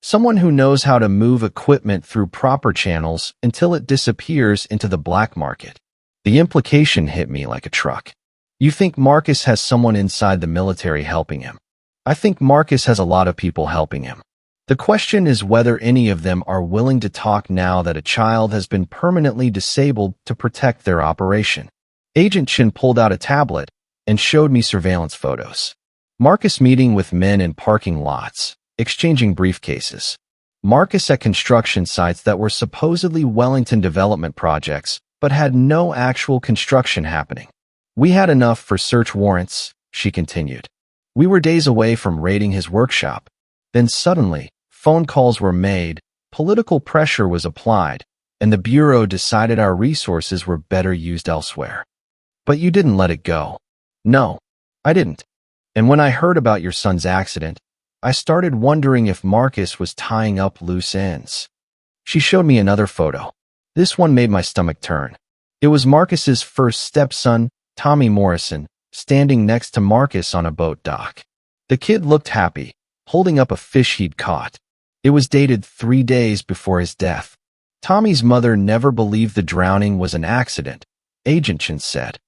Someone who knows how to move equipment through proper channels until it disappears into the black market. The implication hit me like a truck. You think Marcus has someone inside the military helping him? I think Marcus has a lot of people helping him. The question is whether any of them are willing to talk now that a child has been permanently disabled to protect their operation. Agent Chin pulled out a tablet and showed me surveillance photos. Marcus meeting with men in parking lots, exchanging briefcases. Marcus at construction sites that were supposedly Wellington development projects, but had no actual construction happening. We had enough for search warrants, she continued. We were days away from raiding his workshop. Then suddenly, phone calls were made, political pressure was applied, and the Bureau decided our resources were better used elsewhere. But you didn't let it go. No, I didn't. And when I heard about your son's accident, I started wondering if Marcus was tying up loose ends. She showed me another photo. This one made my stomach turn. It was Marcus's first stepson, Tommy Morrison, standing next to Marcus on a boat dock. The kid looked happy, holding up a fish he'd caught. It was dated 3 days before his death. Tommy's mother never believed the drowning was an accident, Agent Chin said.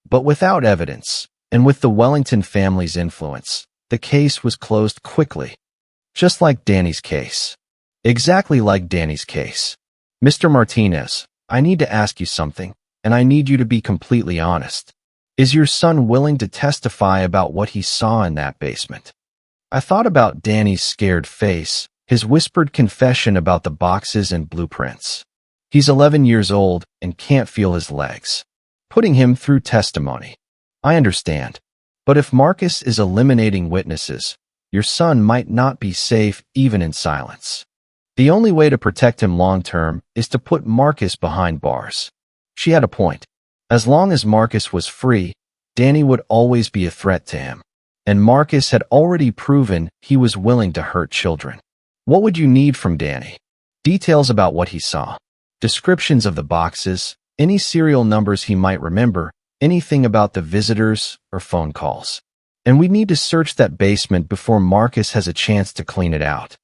But without evidence, and with the Wellington family's influence, the case was closed quickly. Just like Danny's case. Exactly like Danny's case. Mr. Martinez, I need to ask you something, and I need you to be completely honest. Is your son willing to testify about what he saw in that basement? I thought about Danny's scared face, his whispered confession about the boxes and blueprints. He's 11 years old and can't feel his legs. Putting him through testimony. I understand. But if Marcus is eliminating witnesses, your son might not be safe even in silence. The only way to protect him long-term is to put Marcus behind bars. She had a point. As long as Marcus was free, Danny would always be a threat to him. And Marcus had already proven he was willing to hurt children. What would you need from Danny? Details about what he saw. Descriptions of the boxes, any serial numbers he might remember, anything about the visitors or phone calls. And we need to search that basement before Marcus has a chance to clean it out.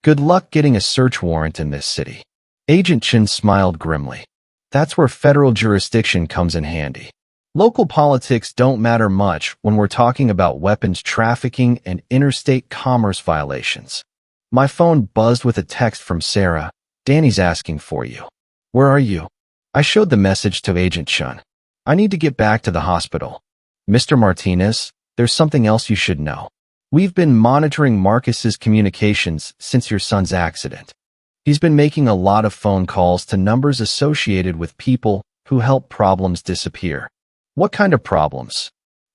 Good luck getting a search warrant in this city. Agent Chin smiled grimly. That's where federal jurisdiction comes in handy. Local politics don't matter much when we're talking about weapons trafficking and interstate commerce violations. My phone buzzed with a text from Sarah. Danny's asking for you. Where are you? I showed the message to Agent Chin. I need to get back to the hospital. Mr. Martinez, there's something else you should know. We've been monitoring Marcus's communications since your son's accident. He's been making a lot of phone calls to numbers associated with people who help problems disappear. What kind of problems?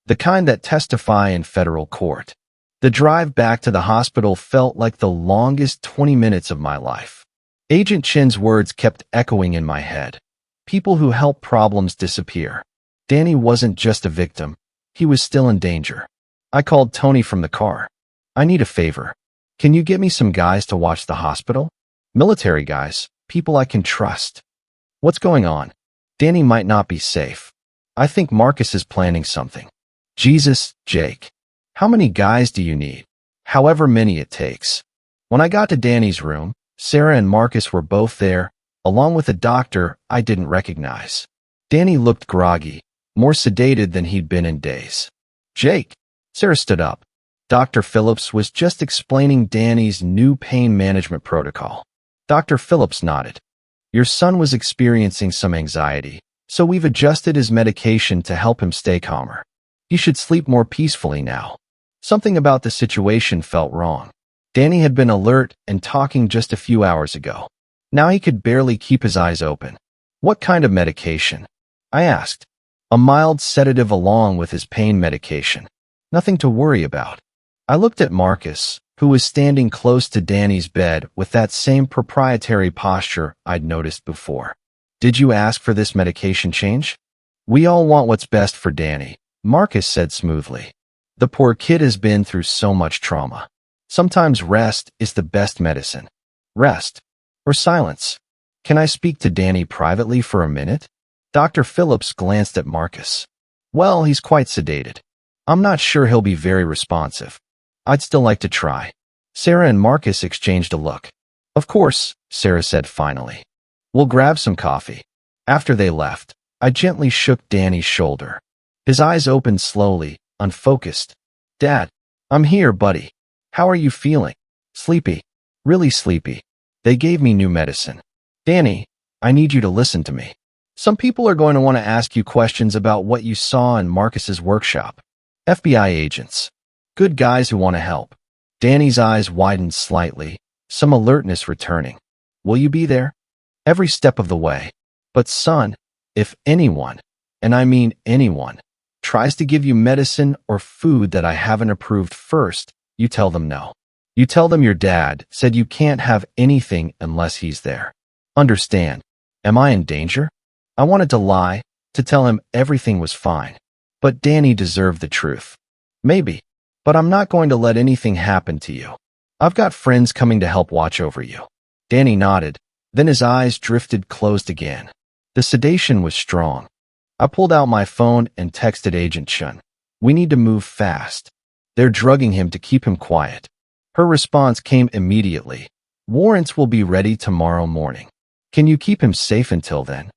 The kind that testify in federal court. The drive back to the hospital felt like the longest 20 minutes of my life. Agent Chin's words kept echoing in my head. People who help problems disappear. Danny wasn't just a victim. He was still in danger. I called Tony from the car. I need a favor. Can you get me some guys to watch the hospital? Military guys, people I can trust. What's going on? Danny might not be safe. I think Marcus is planning something. Jesus, Jake. How many guys do you need? However many it takes. When I got to Danny's room, Sarah and Marcus were both there, along with a doctor I didn't recognize. Danny looked groggy, more sedated than he'd been in days. Jake. Sarah stood up. Dr. Phillips was just explaining Danny's new pain management protocol. Dr. Phillips nodded. Your son was experiencing some anxiety, so we've adjusted his medication to help him stay calmer. He should sleep more peacefully now. Something about the situation felt wrong. Danny had been alert and talking just a few hours ago. Now he could barely keep his eyes open. What kind of medication? I asked. A mild sedative along with his pain medication. Nothing to worry about. I looked at Marcus, who was standing close to Danny's bed with that same proprietary posture I'd noticed before. Did you ask for this medication change? We all want what's best for Danny, Marcus said smoothly. The poor kid has been through so much trauma. Sometimes rest is the best medicine. Rest. Or silence. Can I speak to Danny privately for a minute? Dr. Phillips glanced at Marcus. Well, he's quite sedated. I'm not sure he'll be very responsive. I'd still like to try. Sarah and Marcus exchanged a look. Of course, Sarah said finally. We'll grab some coffee. After they left, I gently shook Danny's shoulder. His eyes opened slowly, unfocused. Dad, I'm here, buddy. How are you feeling? Sleepy. Really sleepy. They gave me new medicine. Danny, I need you to listen to me. Some people are going to want to ask you questions about what you saw in Marcus's workshop. FBI agents. Good guys who want to help. Danny's eyes widened slightly, some alertness returning. Will you be there? Every step of the way. But son, if anyone, and I mean anyone, tries to give you medicine or food that I haven't approved first, you tell them no. You tell them your dad said you can't have anything unless he's there. Understand? Am I in danger? I wanted to lie, to tell him everything was fine. But Danny deserved the truth. Maybe. But I'm not going to let anything happen to you. I've got friends coming to help watch over you. Danny nodded, then his eyes drifted closed again. The sedation was strong. I pulled out my phone and texted Agent Chun. We need to move fast. They're drugging him to keep him quiet. Her response came immediately. Warrants will be ready tomorrow morning. Can you keep him safe until then?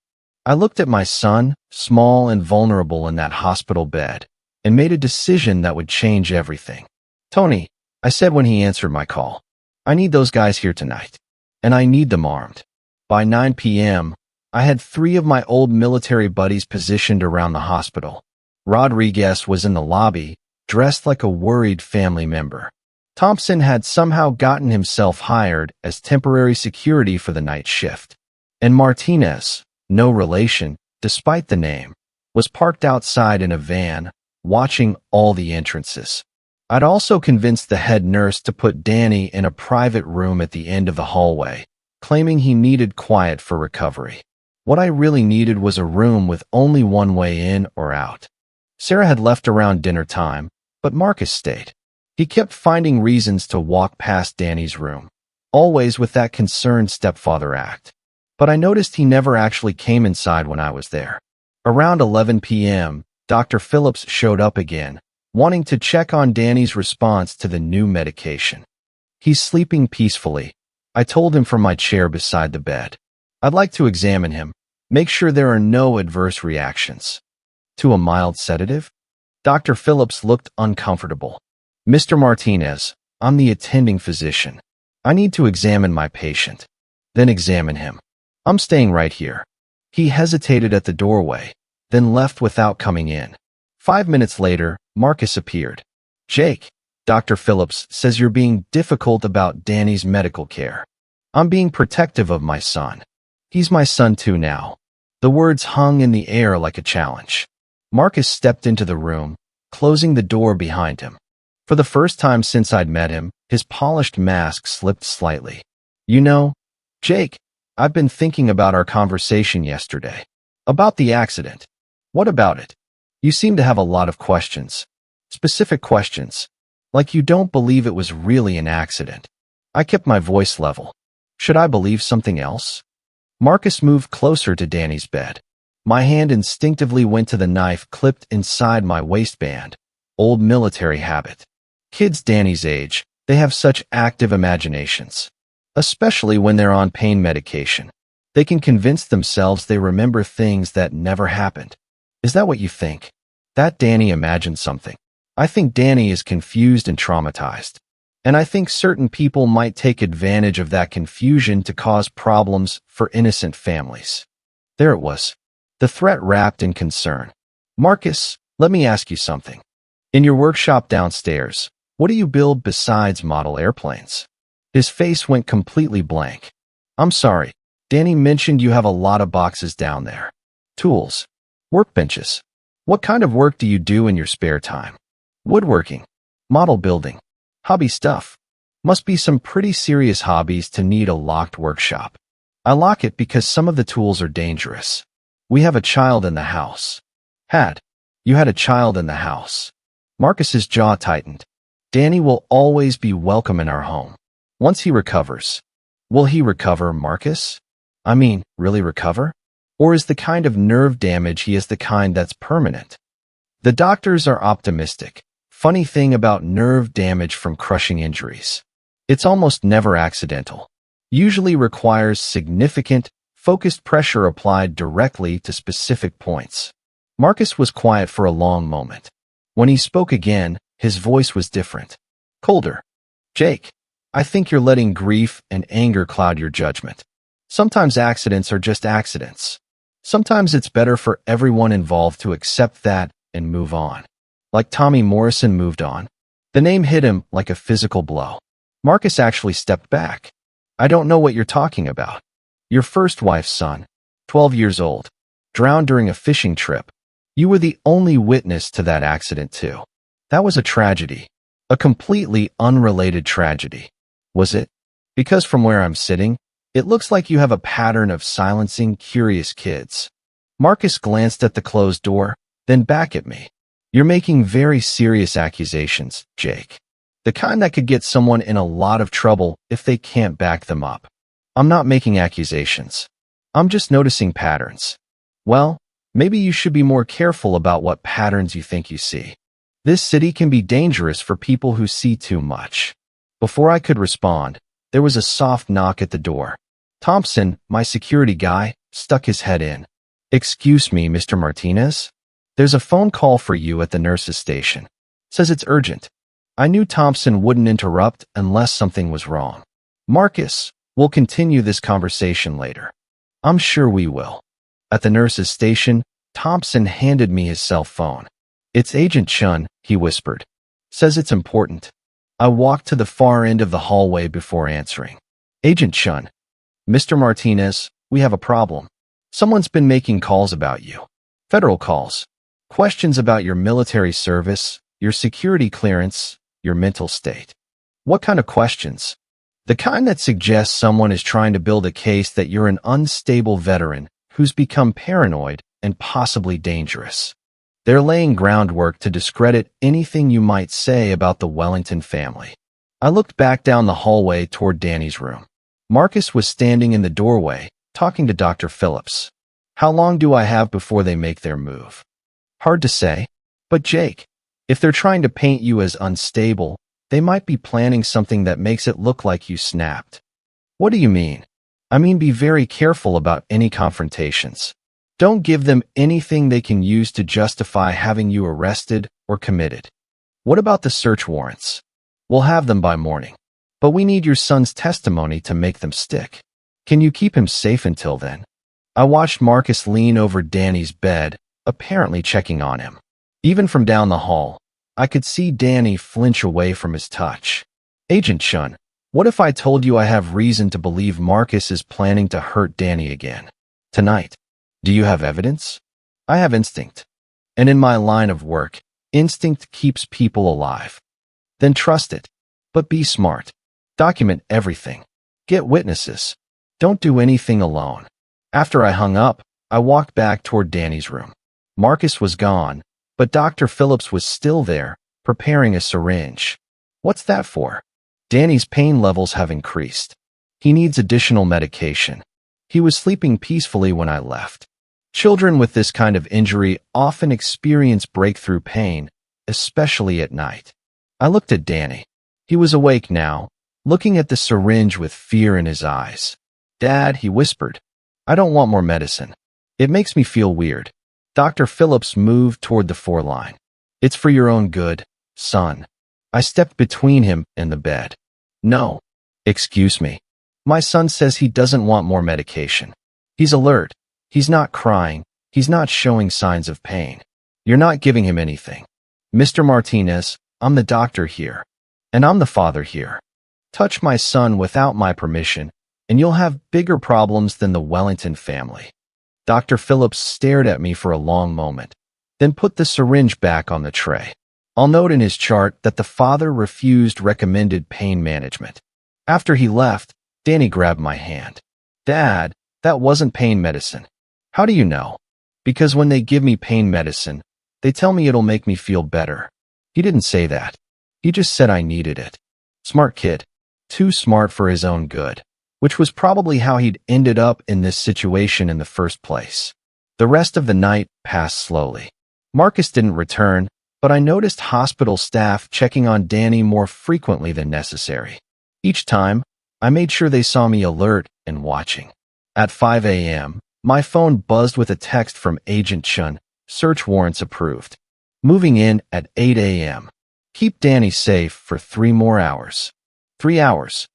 I looked at my son, small and vulnerable in that hospital bed, and made a decision that would change everything. Tony, I said when he answered my call, I need those guys here tonight, and I need them armed. By 9 p.m., I had 3 of my old military buddies positioned around the hospital. Rodriguez was in the lobby, dressed like a worried family member. Thompson had somehow gotten himself hired as temporary security for the night shift. And Martinez, no relation, despite the name, was parked outside in a van, watching all the entrances. I'd also convinced the head nurse to put Danny in a private room at the end of the hallway, claiming he needed quiet for recovery. What I really needed was a room with only one way in or out. Sarah had left around dinner time, but Marcus stayed. He kept finding reasons to walk past Danny's room, always with that concerned stepfather act. But I noticed he never actually came inside when I was there. Around 11 p.m., Dr. Phillips showed up again, wanting to check on Danny's response to the new medication. He's sleeping peacefully, I told him from my chair beside the bed. I'd like to examine him, make sure there are no adverse reactions. To a mild sedative? Dr. Phillips looked uncomfortable. Mr. Martinez, I'm the attending physician. I need to examine my patient, then examine him. I'm staying right here. He hesitated at the doorway, then left without coming in. 5 minutes later, Marcus appeared. Jake, Dr. Phillips says you're being difficult about Danny's medical care. I'm being protective of my son. He's my son too now. The words hung in the air like a challenge. Marcus stepped into the room, closing the door behind him. For the first time since I'd met him, his polished mask slipped slightly. You know, Jake, I've been thinking about our conversation yesterday. About the accident. What about it? You seem to have a lot of questions. Specific questions. Like you don't believe it was really an accident. I kept my voice level. Should I believe something else? Marcus moved closer to Danny's bed. My hand instinctively went to the knife clipped inside my waistband. Old military habit. Kids Danny's age, they have such active imaginations. Especially when they're on pain medication. They can convince themselves they remember things that never happened. Is that what you think? That Danny imagined something. I think Danny is confused and traumatized. And I think certain people might take advantage of that confusion to cause problems for innocent families. There it was. The threat wrapped in concern. Marcus, let me ask you something. In your workshop downstairs, what do you build besides model airplanes? His face went completely blank. I'm sorry. Danny mentioned you have a lot of boxes down there. Tools. Workbenches. What kind of work do you do in your spare time? Woodworking. Model building. Hobby stuff. Must be some pretty serious hobbies to need a locked workshop. I lock it because some of the tools are dangerous. We have a child in the house. You had a child in the house. Marcus's jaw tightened. Danny will always be welcome in our home. Once he recovers. Will he recover, Marcus? I mean, really recover? Or is the kind of nerve damage he is the kind that's permanent? The doctors are optimistic. Funny thing about nerve damage from crushing injuries. It's almost never accidental. Usually requires significant, focused pressure applied directly to specific points. Marcus was quiet for a long moment. When he spoke again, his voice was different. Colder. Jake, I think you're letting grief and anger cloud your judgment. Sometimes accidents are just accidents. Sometimes it's better for everyone involved to accept that and move on. Like Tommy Morrison moved on. The name hit him like a physical blow. Marcus actually stepped back. I don't know what you're talking about. Your first wife's son, 12 years old, drowned during a fishing trip. You were the only witness to that accident too. That was a tragedy. A completely unrelated tragedy. Was it? Because from where I'm sitting, it looks like you have a pattern of silencing curious kids. Marcus glanced at the closed door, then back at me. You're making very serious accusations, Jake. The kind that could get someone in a lot of trouble if they can't back them up. I'm not making accusations. I'm just noticing patterns. Well, maybe you should be more careful about what patterns you think you see. This city can be dangerous for people who see too much. Before I could respond, there was a soft knock at the door. Thompson, my security guy, stuck his head in. Excuse me, Mr. Martinez? There's a phone call for you at the nurse's station. Says it's urgent. I knew Thompson wouldn't interrupt unless something was wrong. Marcus, we'll continue this conversation later. I'm sure we will. At the nurse's station, Thompson handed me his cell phone. It's Agent Chun, he whispered. Says it's important. I walked to the far end of the hallway before answering. Agent Chun. Mr. Martinez, we have a problem. Someone's been making calls about you. Federal calls. Questions about your military service, your security clearance, your mental state. What kind of questions? The kind that suggests someone is trying to build a case that you're an unstable veteran who's become paranoid and possibly dangerous. They're laying groundwork to discredit anything you might say about the Wellington family. I looked back down the hallway toward Danny's room. Marcus was standing in the doorway, talking to Dr. Phillips. How long do I have before they make their move? Hard to say. But Jake, if they're trying to paint you as unstable, they might be planning something that makes it look like you snapped. What do you mean? I mean, be very careful about any confrontations. Don't give them anything they can use to justify having you arrested or committed. What about the search warrants? We'll have them by morning. But we need your son's testimony to make them stick. Can you keep him safe until then? I watched Marcus lean over Danny's bed, apparently checking on him. Even from down the hall, I could see Danny flinch away from his touch. Agent Chun, what if I told you I have reason to believe Marcus is planning to hurt Danny again? Tonight. Do you have evidence? I have instinct. And in my line of work, instinct keeps people alive. Then trust it. But be smart. Document everything. Get witnesses. Don't do anything alone. After I hung up, I walked back toward Danny's room. Marcus was gone, but Dr. Phillips was still there, preparing a syringe. What's that for? Danny's pain levels have increased. He needs additional medication. He was sleeping peacefully when I left. Children with this kind of injury often experience breakthrough pain, especially at night. I looked at Danny. He was awake now, looking at the syringe with fear in his eyes. Dad, he whispered. I don't want more medicine. It makes me feel weird. Dr. Phillips moved toward the foreline. It's for your own good, son. I stepped between him and the bed. No. Excuse me. My son says he doesn't want more medication. He's alert. He's not crying. He's not showing signs of pain. You're not giving him anything. Mr. Martinez, I'm the doctor here. And I'm the father here. Touch my son without my permission, and you'll have bigger problems than the Wellington family. Dr. Phillips stared at me for a long moment, then put the syringe back on the tray. I'll note in his chart that the father refused recommended pain management. After he left, Danny grabbed my hand. Dad, that wasn't pain medicine. How do you know? Because when they give me pain medicine, they tell me it'll make me feel better. He didn't say that. He just said I needed it. Smart kid. Too smart for his own good. Which was probably how he'd ended up in this situation in the first place. The rest of the night passed slowly. Marcus didn't return, but I noticed hospital staff checking on Danny more frequently than necessary. Each time, I made sure they saw me alert and watching. At 5 a.m., my phone buzzed with a text from Agent Chun, search warrants approved. Moving in at 8 a.m. Keep Danny safe for 3 more hours. 3 hours.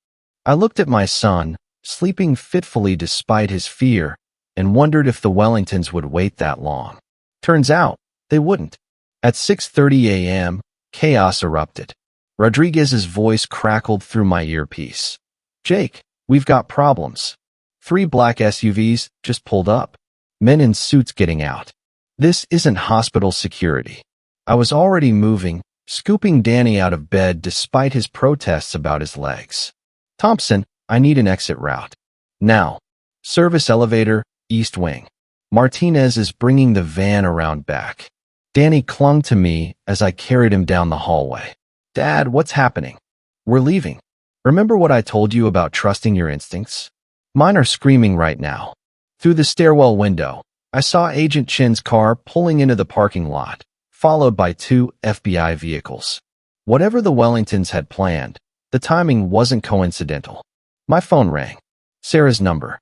I looked at my son, sleeping fitfully despite his fear, and wondered if the Wellingtons would wait that long. Turns out, they wouldn't. At 6:30 a.m., chaos erupted. Rodriguez's voice crackled through my earpiece. Jake, we've got problems. 3 black SUVs just pulled up. Men in suits getting out. This isn't hospital security. I was already moving, scooping Danny out of bed despite his protests about his legs. Thompson, I need an exit route. Now. Service elevator, East Wing. Martinez is bringing the van around back. Danny clung to me as I carried him down the hallway. Dad, what's happening? We're leaving. Remember what I told you about trusting your instincts? Mine are screaming right now. Through the stairwell window, I saw Agent Chin's car pulling into the parking lot, followed by 2 FBI vehicles. Whatever the Wellingtons had planned, the timing wasn't coincidental. My phone rang. Sarah's number.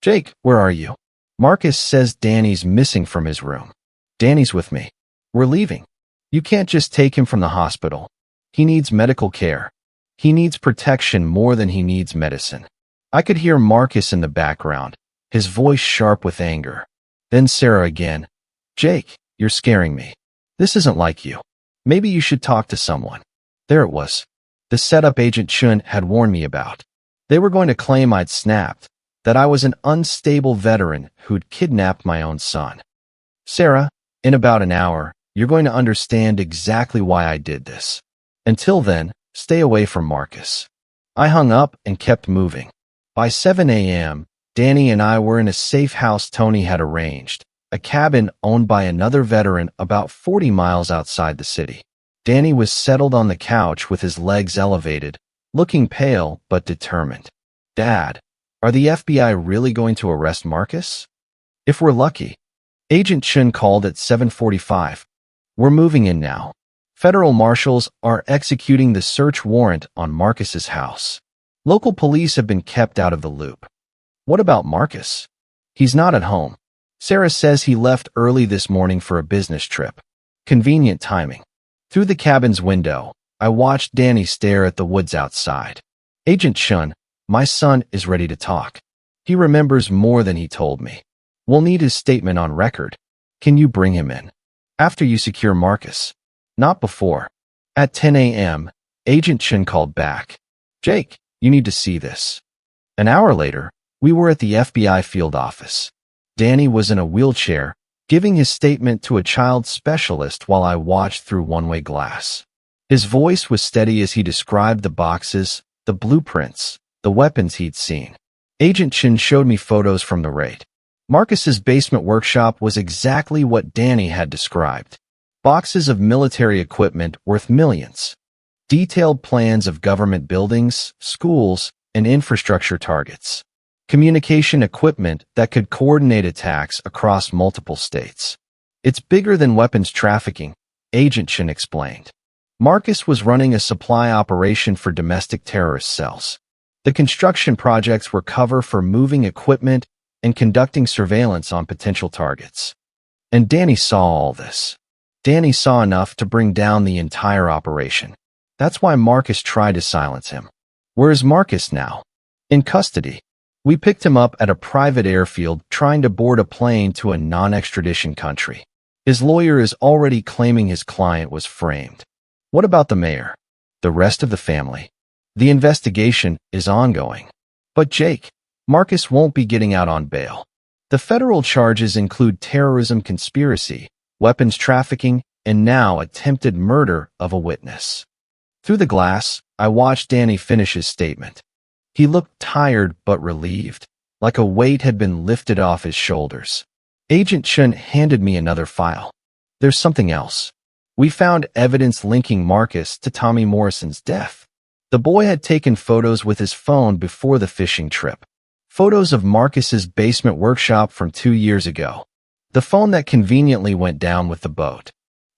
Jake, where are you? Marcus says Danny's missing from his room. Danny's with me. We're leaving. You can't just take him from the hospital. He needs medical care. He needs protection more than he needs medicine. I could hear Marcus in the background, his voice sharp with anger. Then Sarah again. Jake, you're scaring me. This isn't like you. Maybe you should talk to someone. There it was. The setup Agent Chun had warned me about. They were going to claim I'd snapped, that I was an unstable veteran who'd kidnapped my own son. Sarah, in about an hour, you're going to understand exactly why I did this. Until then, stay away from Marcus. I hung up and kept moving. By 7 a.m., Danny and I were in a safe house Tony had arranged, a cabin owned by another veteran about 40 miles outside the city. Danny was settled on the couch with his legs elevated, looking pale but determined. Dad, are the FBI really going to arrest Marcus? If we're lucky. Agent Chun called at 7:45. We're moving in now. Federal marshals are executing the search warrant on Marcus's house. Local police have been kept out of the loop. What about Marcus? He's not at home. Sarah says he left early this morning for a business trip. Convenient timing. Through the cabin's window, I watched Danny stare at the woods outside. Agent Chun, my son is ready to talk. He remembers more than he told me. We'll need his statement on record. Can you bring him in? After you secure Marcus. Not before. At 10 a.m., Agent Chun called back. Jake, you need to see this. An hour later, we were at the FBI field office. Danny was in a wheelchair, giving his statement to a child specialist while I watched through one-way glass. His voice was steady as he described the boxes, the blueprints, the weapons he'd seen. Agent Chun showed me photos from the raid. Marcus's basement workshop was exactly what Danny had described. Boxes of military equipment worth millions. Detailed plans of government buildings, schools, and infrastructure targets. Communication equipment that could coordinate attacks across multiple states. It's bigger than weapons trafficking, Agent Chun explained. Marcus was running a supply operation for domestic terrorist cells. The construction projects were cover for moving equipment and conducting surveillance on potential targets. And Danny saw all this. Danny saw enough to bring down the entire operation. That's why Marcus tried to silence him. Where is Marcus now? In custody. We picked him up at a private airfield trying to board a plane to a non-extradition country. His lawyer is already claiming his client was framed. What about the mayor? The rest of the family? The investigation is ongoing. But Jake, Marcus won't be getting out on bail. The federal charges include terrorism conspiracy, weapons trafficking, and now attempted murder of a witness. Through the glass, I watched Danny finish his statement. He looked tired but relieved, like a weight had been lifted off his shoulders. Agent Chun handed me another file. There's something else. We found evidence linking Marcus to Tommy Morrison's death. The boy had taken photos with his phone before the fishing trip. Photos of Marcus's basement workshop from 2 years ago. The phone that conveniently went down with the boat.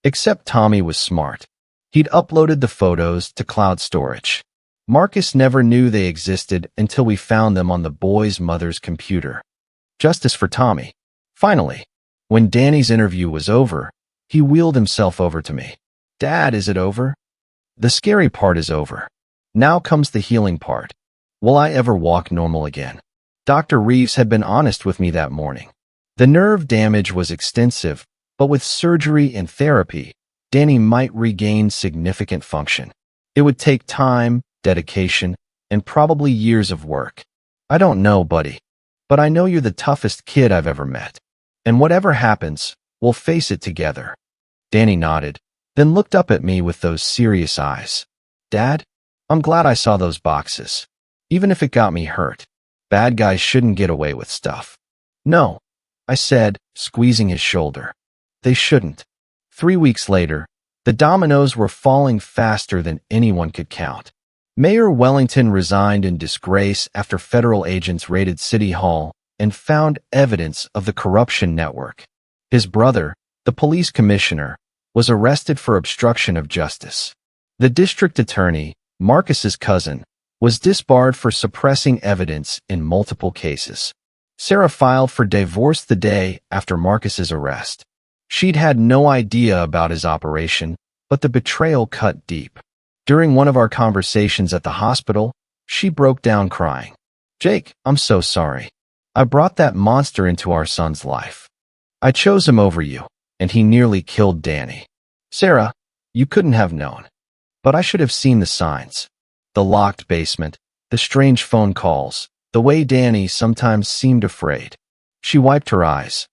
Except Tommy was smart. He'd uploaded the photos to cloud storage. Marcus never knew they existed until we found them on the boy's mother's computer. Justice for Tommy. Finally, when Danny's interview was over, he wheeled himself over to me. Dad, is it over? The scary part is over. Now comes the healing part. Will I ever walk normal again? Dr. Reeves had been honest with me that morning. The nerve damage was extensive, but with surgery and therapy, Danny might regain significant function. It would take time, dedication, and probably years of work. I don't know, buddy, but I know you're the toughest kid I've ever met. And whatever happens, we'll face it together. Danny nodded, then looked up at me with those serious eyes. Dad, I'm glad I saw those boxes. Even if it got me hurt, bad guys shouldn't get away with stuff. No, I said, squeezing his shoulder. They shouldn't. 3 weeks later, the dominoes were falling faster than anyone could count. Mayor Wellington resigned in disgrace after federal agents raided City Hall and found evidence of the corruption network. His brother, the police commissioner, was arrested for obstruction of justice. The district attorney, Marcus's cousin, was disbarred for suppressing evidence in multiple cases. Sarah filed for divorce the day after Marcus's arrest. She'd had no idea about his operation, but the betrayal cut deep. During one of our conversations at the hospital, she broke down crying. Jake, I'm so sorry. I brought that monster into our son's life. I chose him over you, and he nearly killed Danny. Sarah, you couldn't have known. But I should have seen the signs. The locked basement, the strange phone calls, the way Danny sometimes seemed afraid. She wiped her eyes.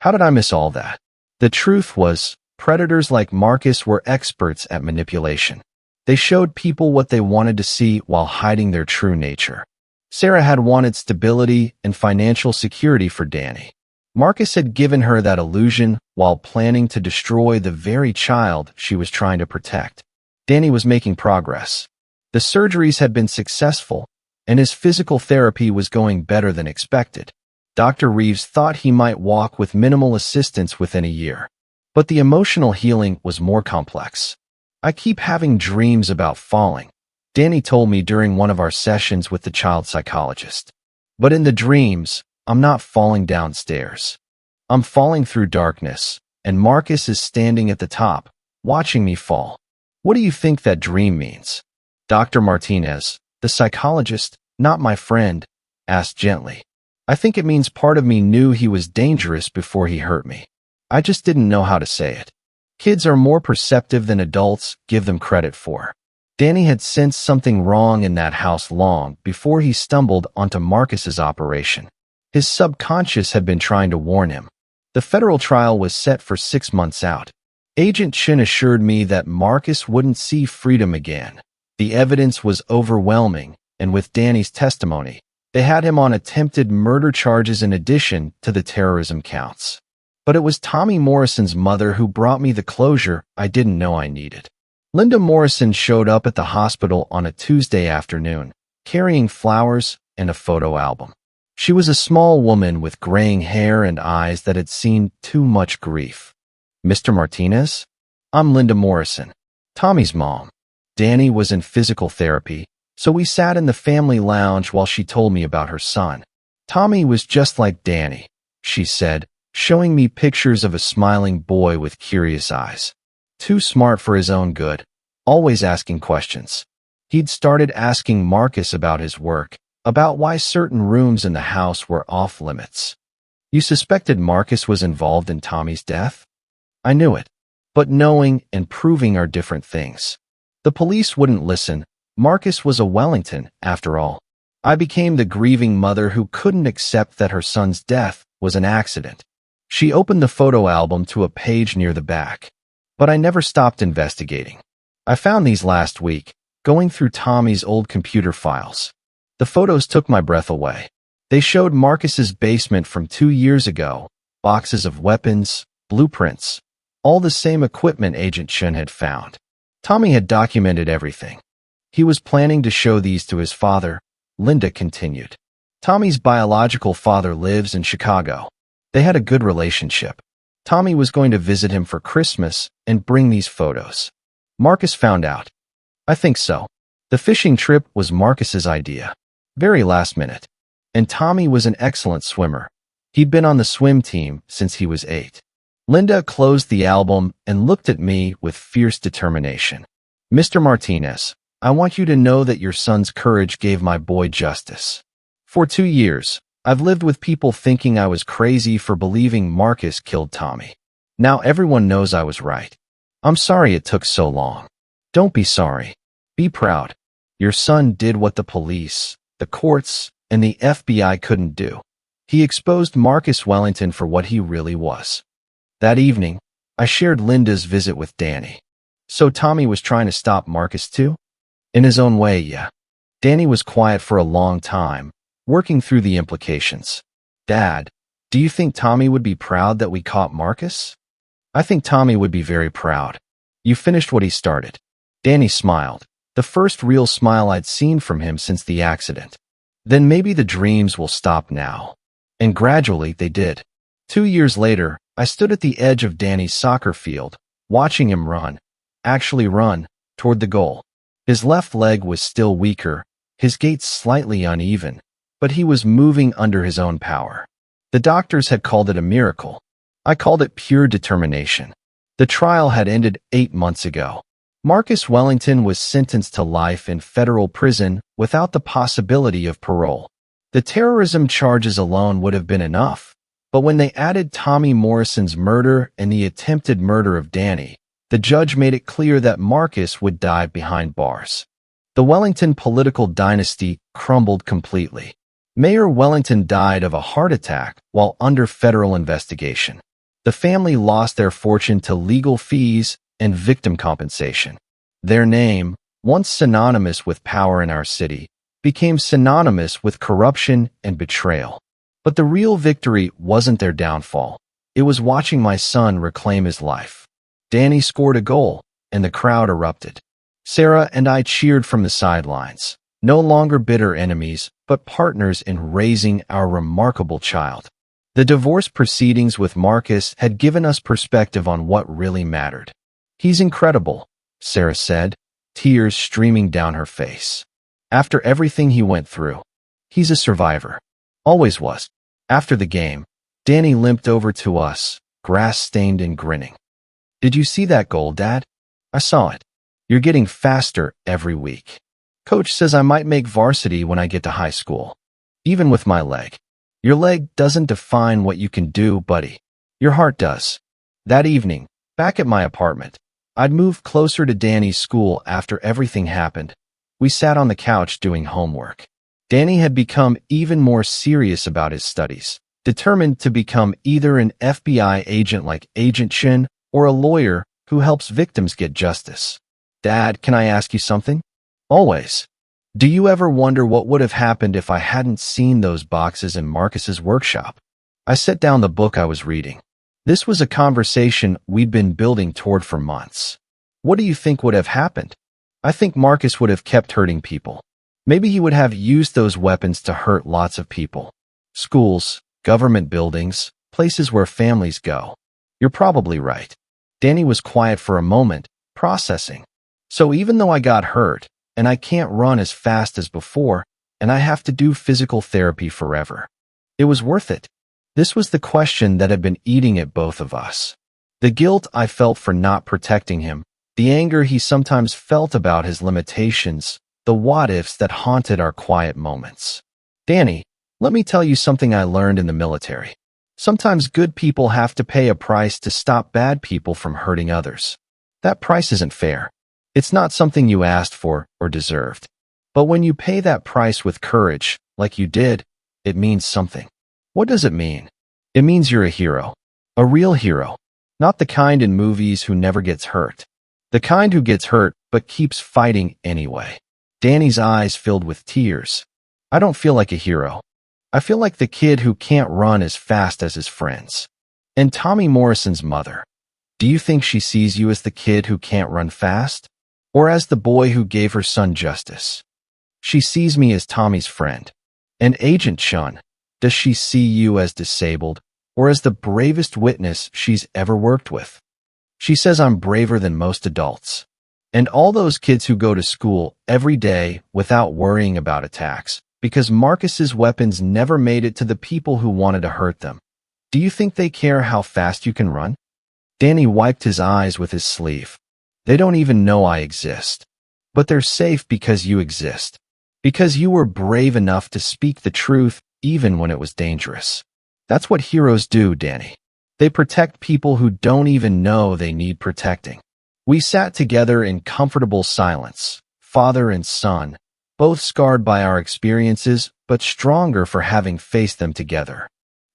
How did I miss all that? The truth was, predators like Marcus were experts at manipulation. They showed people what they wanted to see while hiding their true nature. Sarah had wanted stability and financial security for Danny. Marcus had given her that illusion while planning to destroy the very child she was trying to protect. Danny was making progress. The surgeries had been successful, and his physical therapy was going better than expected. Dr. Reeves thought he might walk with minimal assistance within a year. But the emotional healing was more complex. I keep having dreams about falling, Danny told me during one of our sessions with the child psychologist. But in the dreams, I'm not falling downstairs. I'm falling through darkness, and Marcus is standing at the top, watching me fall. What do you think that dream means? Dr. Martinez, the psychologist, not my friend, asked gently. I think it means part of me knew he was dangerous before he hurt me. I just didn't know how to say it. Kids are more perceptive than adults give them credit for. Danny had sensed something wrong in that house long before he stumbled onto Marcus's operation. His subconscious had been trying to warn him. The federal trial was set for 6 months out. Agent Chin assured me that Marcus wouldn't see freedom again. The evidence was overwhelming, and with Danny's testimony, they had him on attempted murder charges in addition to the terrorism counts. But it was Tommy Morrison's mother who brought me the closure I didn't know I needed. Linda Morrison showed up at the hospital on a Tuesday afternoon, carrying flowers and a photo album. She was a small woman with graying hair and eyes that had seen too much grief. Mr. Martinez? I'm Linda Morrison, Tommy's mom. Danny was in physical therapy, so we sat in the family lounge while she told me about her son. Tommy was just like Danny, she said, showing me pictures of a smiling boy with curious eyes. Too smart for his own good, always asking questions. He'd started asking Marcus about his work, about why certain rooms in the house were off limits. You suspected Marcus was involved in Tommy's death? I knew it. But knowing and proving are different things. The police wouldn't listen. Marcus was a Wellington, after all. I became the grieving mother who couldn't accept that her son's death was an accident. She opened the photo album to a page near the back. But I never stopped investigating. I found these last week, going through Tommy's old computer files. The photos took my breath away. They showed Marcus's basement from 2 years ago, boxes of weapons, blueprints, all the same equipment Agent Chen had found. Tommy had documented everything. He was planning to show these to his father, Linda continued. Tommy's biological father lives in Chicago. They had a good relationship. Tommy was going to visit him for Christmas and bring these photos. Marcus found out. I think so. The fishing trip was Marcus's idea. Very last minute. And Tommy was an excellent swimmer. He'd been on the swim team since he was 8. Linda closed the album and looked at me with fierce determination. Mr. Martinez, I want you to know that your son's courage gave my boy justice. For 2 years, I've lived with people thinking I was crazy for believing Marcus killed Tommy. Now everyone knows I was right. I'm sorry it took so long. Don't be sorry. Be proud. Your son did what the police, the courts, and the FBI couldn't do. He exposed Marcus Wellington for what he really was. That evening, I shared Linda's visit with Danny. So Tommy was trying to stop Marcus too? In his own way, yeah. Danny was quiet for a long time, working through the implications. Dad, do you think Tommy would be proud that we caught Marcus? I think Tommy would be very proud. You finished what he started. Danny smiled, the first real smile I'd seen from him since the accident. Then maybe the dreams will stop now. And gradually they did. 2 years later, I stood at the edge of Danny's soccer field, watching him run, actually run, toward the goal. His left leg was still weaker, his gait slightly uneven, but he was moving under his own power. The doctors had called it a miracle. I called it pure determination. The trial had ended 8 months ago. Marcus Wellington was sentenced to life in federal prison without the possibility of parole. The terrorism charges alone would have been enough, but when they added Tommy Morrison's murder and the attempted murder of Danny, the judge made it clear that Marcus would die behind bars. The Wellington political dynasty crumbled completely. Mayor Wellington died of a heart attack while under federal investigation. The family lost their fortune to legal fees and victim compensation. Their name, once synonymous with power in our city, became synonymous with corruption and betrayal. But the real victory wasn't their downfall. It was watching my son reclaim his life. Danny scored a goal, and the crowd erupted. Sarah and I cheered from the sidelines, no longer bitter enemies, but partners in raising our remarkable child. The divorce proceedings with Marcus had given us perspective on what really mattered. He's incredible, Sarah said, tears streaming down her face. After everything he went through, he's a survivor. Always was. After the game, Danny limped over to us, grass-stained and grinning. Did you see that goal, Dad? I saw it. You're getting faster every week. Coach says I might make varsity when I get to high school. Even with my leg. Your leg doesn't define what you can do, buddy. Your heart does. That evening, back at my apartment, I'd moved closer to Danny's school after everything happened. We sat on the couch doing homework. Danny had become even more serious about his studies, determined to become either an FBI agent like Agent Shin or a lawyer who helps victims get justice. Dad, can I ask you something? Always. Do you ever wonder what would have happened if I hadn't seen those boxes in Marcus's workshop? I set down the book I was reading. This was a conversation we'd been building toward for months. What do you think would have happened? I think Marcus would have kept hurting people. Maybe he would have used those weapons to hurt lots of people. Schools, government buildings, places where families go. You're probably right. Danny was quiet for a moment, processing. So even though I got hurt, and I can't run as fast as before, and I have to do physical therapy forever, it was worth it. This was the question that had been eating at both of us. The guilt I felt for not protecting him, the anger he sometimes felt about his limitations, the what-ifs that haunted our quiet moments. Danny, let me tell you something I learned in the military. Sometimes good people have to pay a price to stop bad people from hurting others. That price isn't fair. It's not something you asked for or deserved. But when you pay that price with courage, like you did, it means something. What does it mean? It means you're a hero. A real hero. Not the kind in movies who never gets hurt. The kind who gets hurt but keeps fighting anyway. Danny's eyes filled with tears. I don't feel like a hero. I feel like the kid who can't run as fast as his friends. And Tommy Morrison's mother. Do you think she sees you as the kid who can't run fast? Or as the boy who gave her son justice? She sees me as Tommy's friend. And Agent Shun, does she see you as disabled or as the bravest witness she's ever worked with? She says I'm braver than most adults. And all those kids who go to school every day without worrying about attacks, because Marcus's weapons never made it to the people who wanted to hurt them. Do you think they care how fast you can run? Danny wiped his eyes with his sleeve. They don't even know I exist. But they're safe because you exist. Because you were brave enough to speak the truth even when it was dangerous. That's what heroes do, Danny. They protect people who don't even know they need protecting. We sat together in comfortable silence, father and son, both scarred by our experiences, but stronger for having faced them together.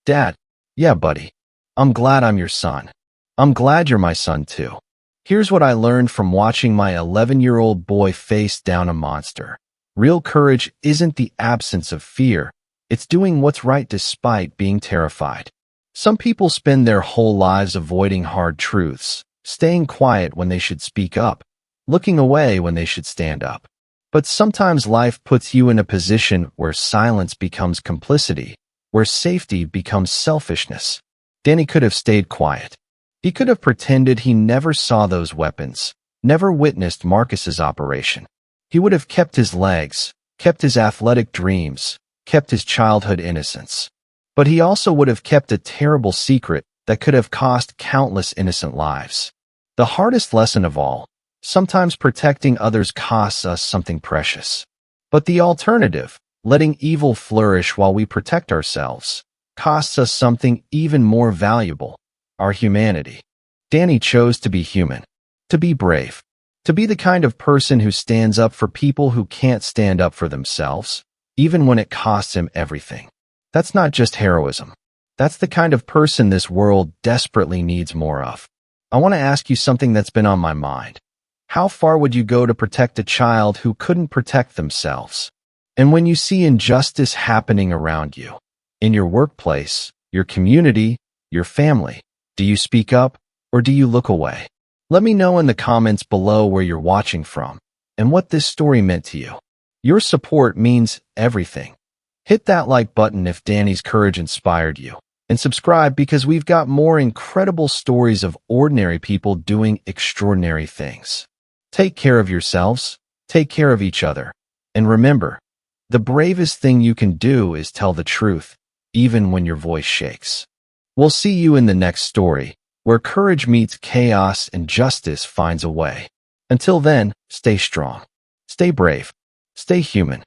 Dad, yeah, buddy. I'm glad I'm your son. I'm glad you're my son too. Here's what I learned from watching my 11-year-old boy face down a monster. Real courage isn't the absence of fear. It's doing what's right despite being terrified. Some people spend their whole lives avoiding hard truths, staying quiet when they should speak up, looking away when they should stand up. But sometimes life puts you in a position where silence becomes complicity, where safety becomes selfishness. Danny could have stayed quiet. He could have pretended he never saw those weapons, never witnessed Marcus's operation. He would have kept his legs, kept his athletic dreams, kept his childhood innocence. But he also would have kept a terrible secret that could have cost countless innocent lives. The hardest lesson of all, sometimes protecting others costs us something precious. But the alternative, letting evil flourish while we protect ourselves, costs us something even more valuable, our humanity. Danny chose to be human, to be brave, to be the kind of person who stands up for people who can't stand up for themselves, even when it costs him everything. That's not just heroism. That's the kind of person this world desperately needs more of. I want to ask you something that's been on my mind. How far would you go to protect a child who couldn't protect themselves? And when you see injustice happening around you, in your workplace, your community, your family, do you speak up or do you look away? Let me know in the comments below where you're watching from and what this story meant to you. Your support means everything. Hit that like button if Danny's courage inspired you, and subscribe because we've got more incredible stories of ordinary people doing extraordinary things. Take care of yourselves, take care of each other, and remember, the bravest thing you can do is tell the truth, even when your voice shakes. We'll see you in the next story, where courage meets chaos and justice finds a way. Until then, stay strong, stay brave, stay human.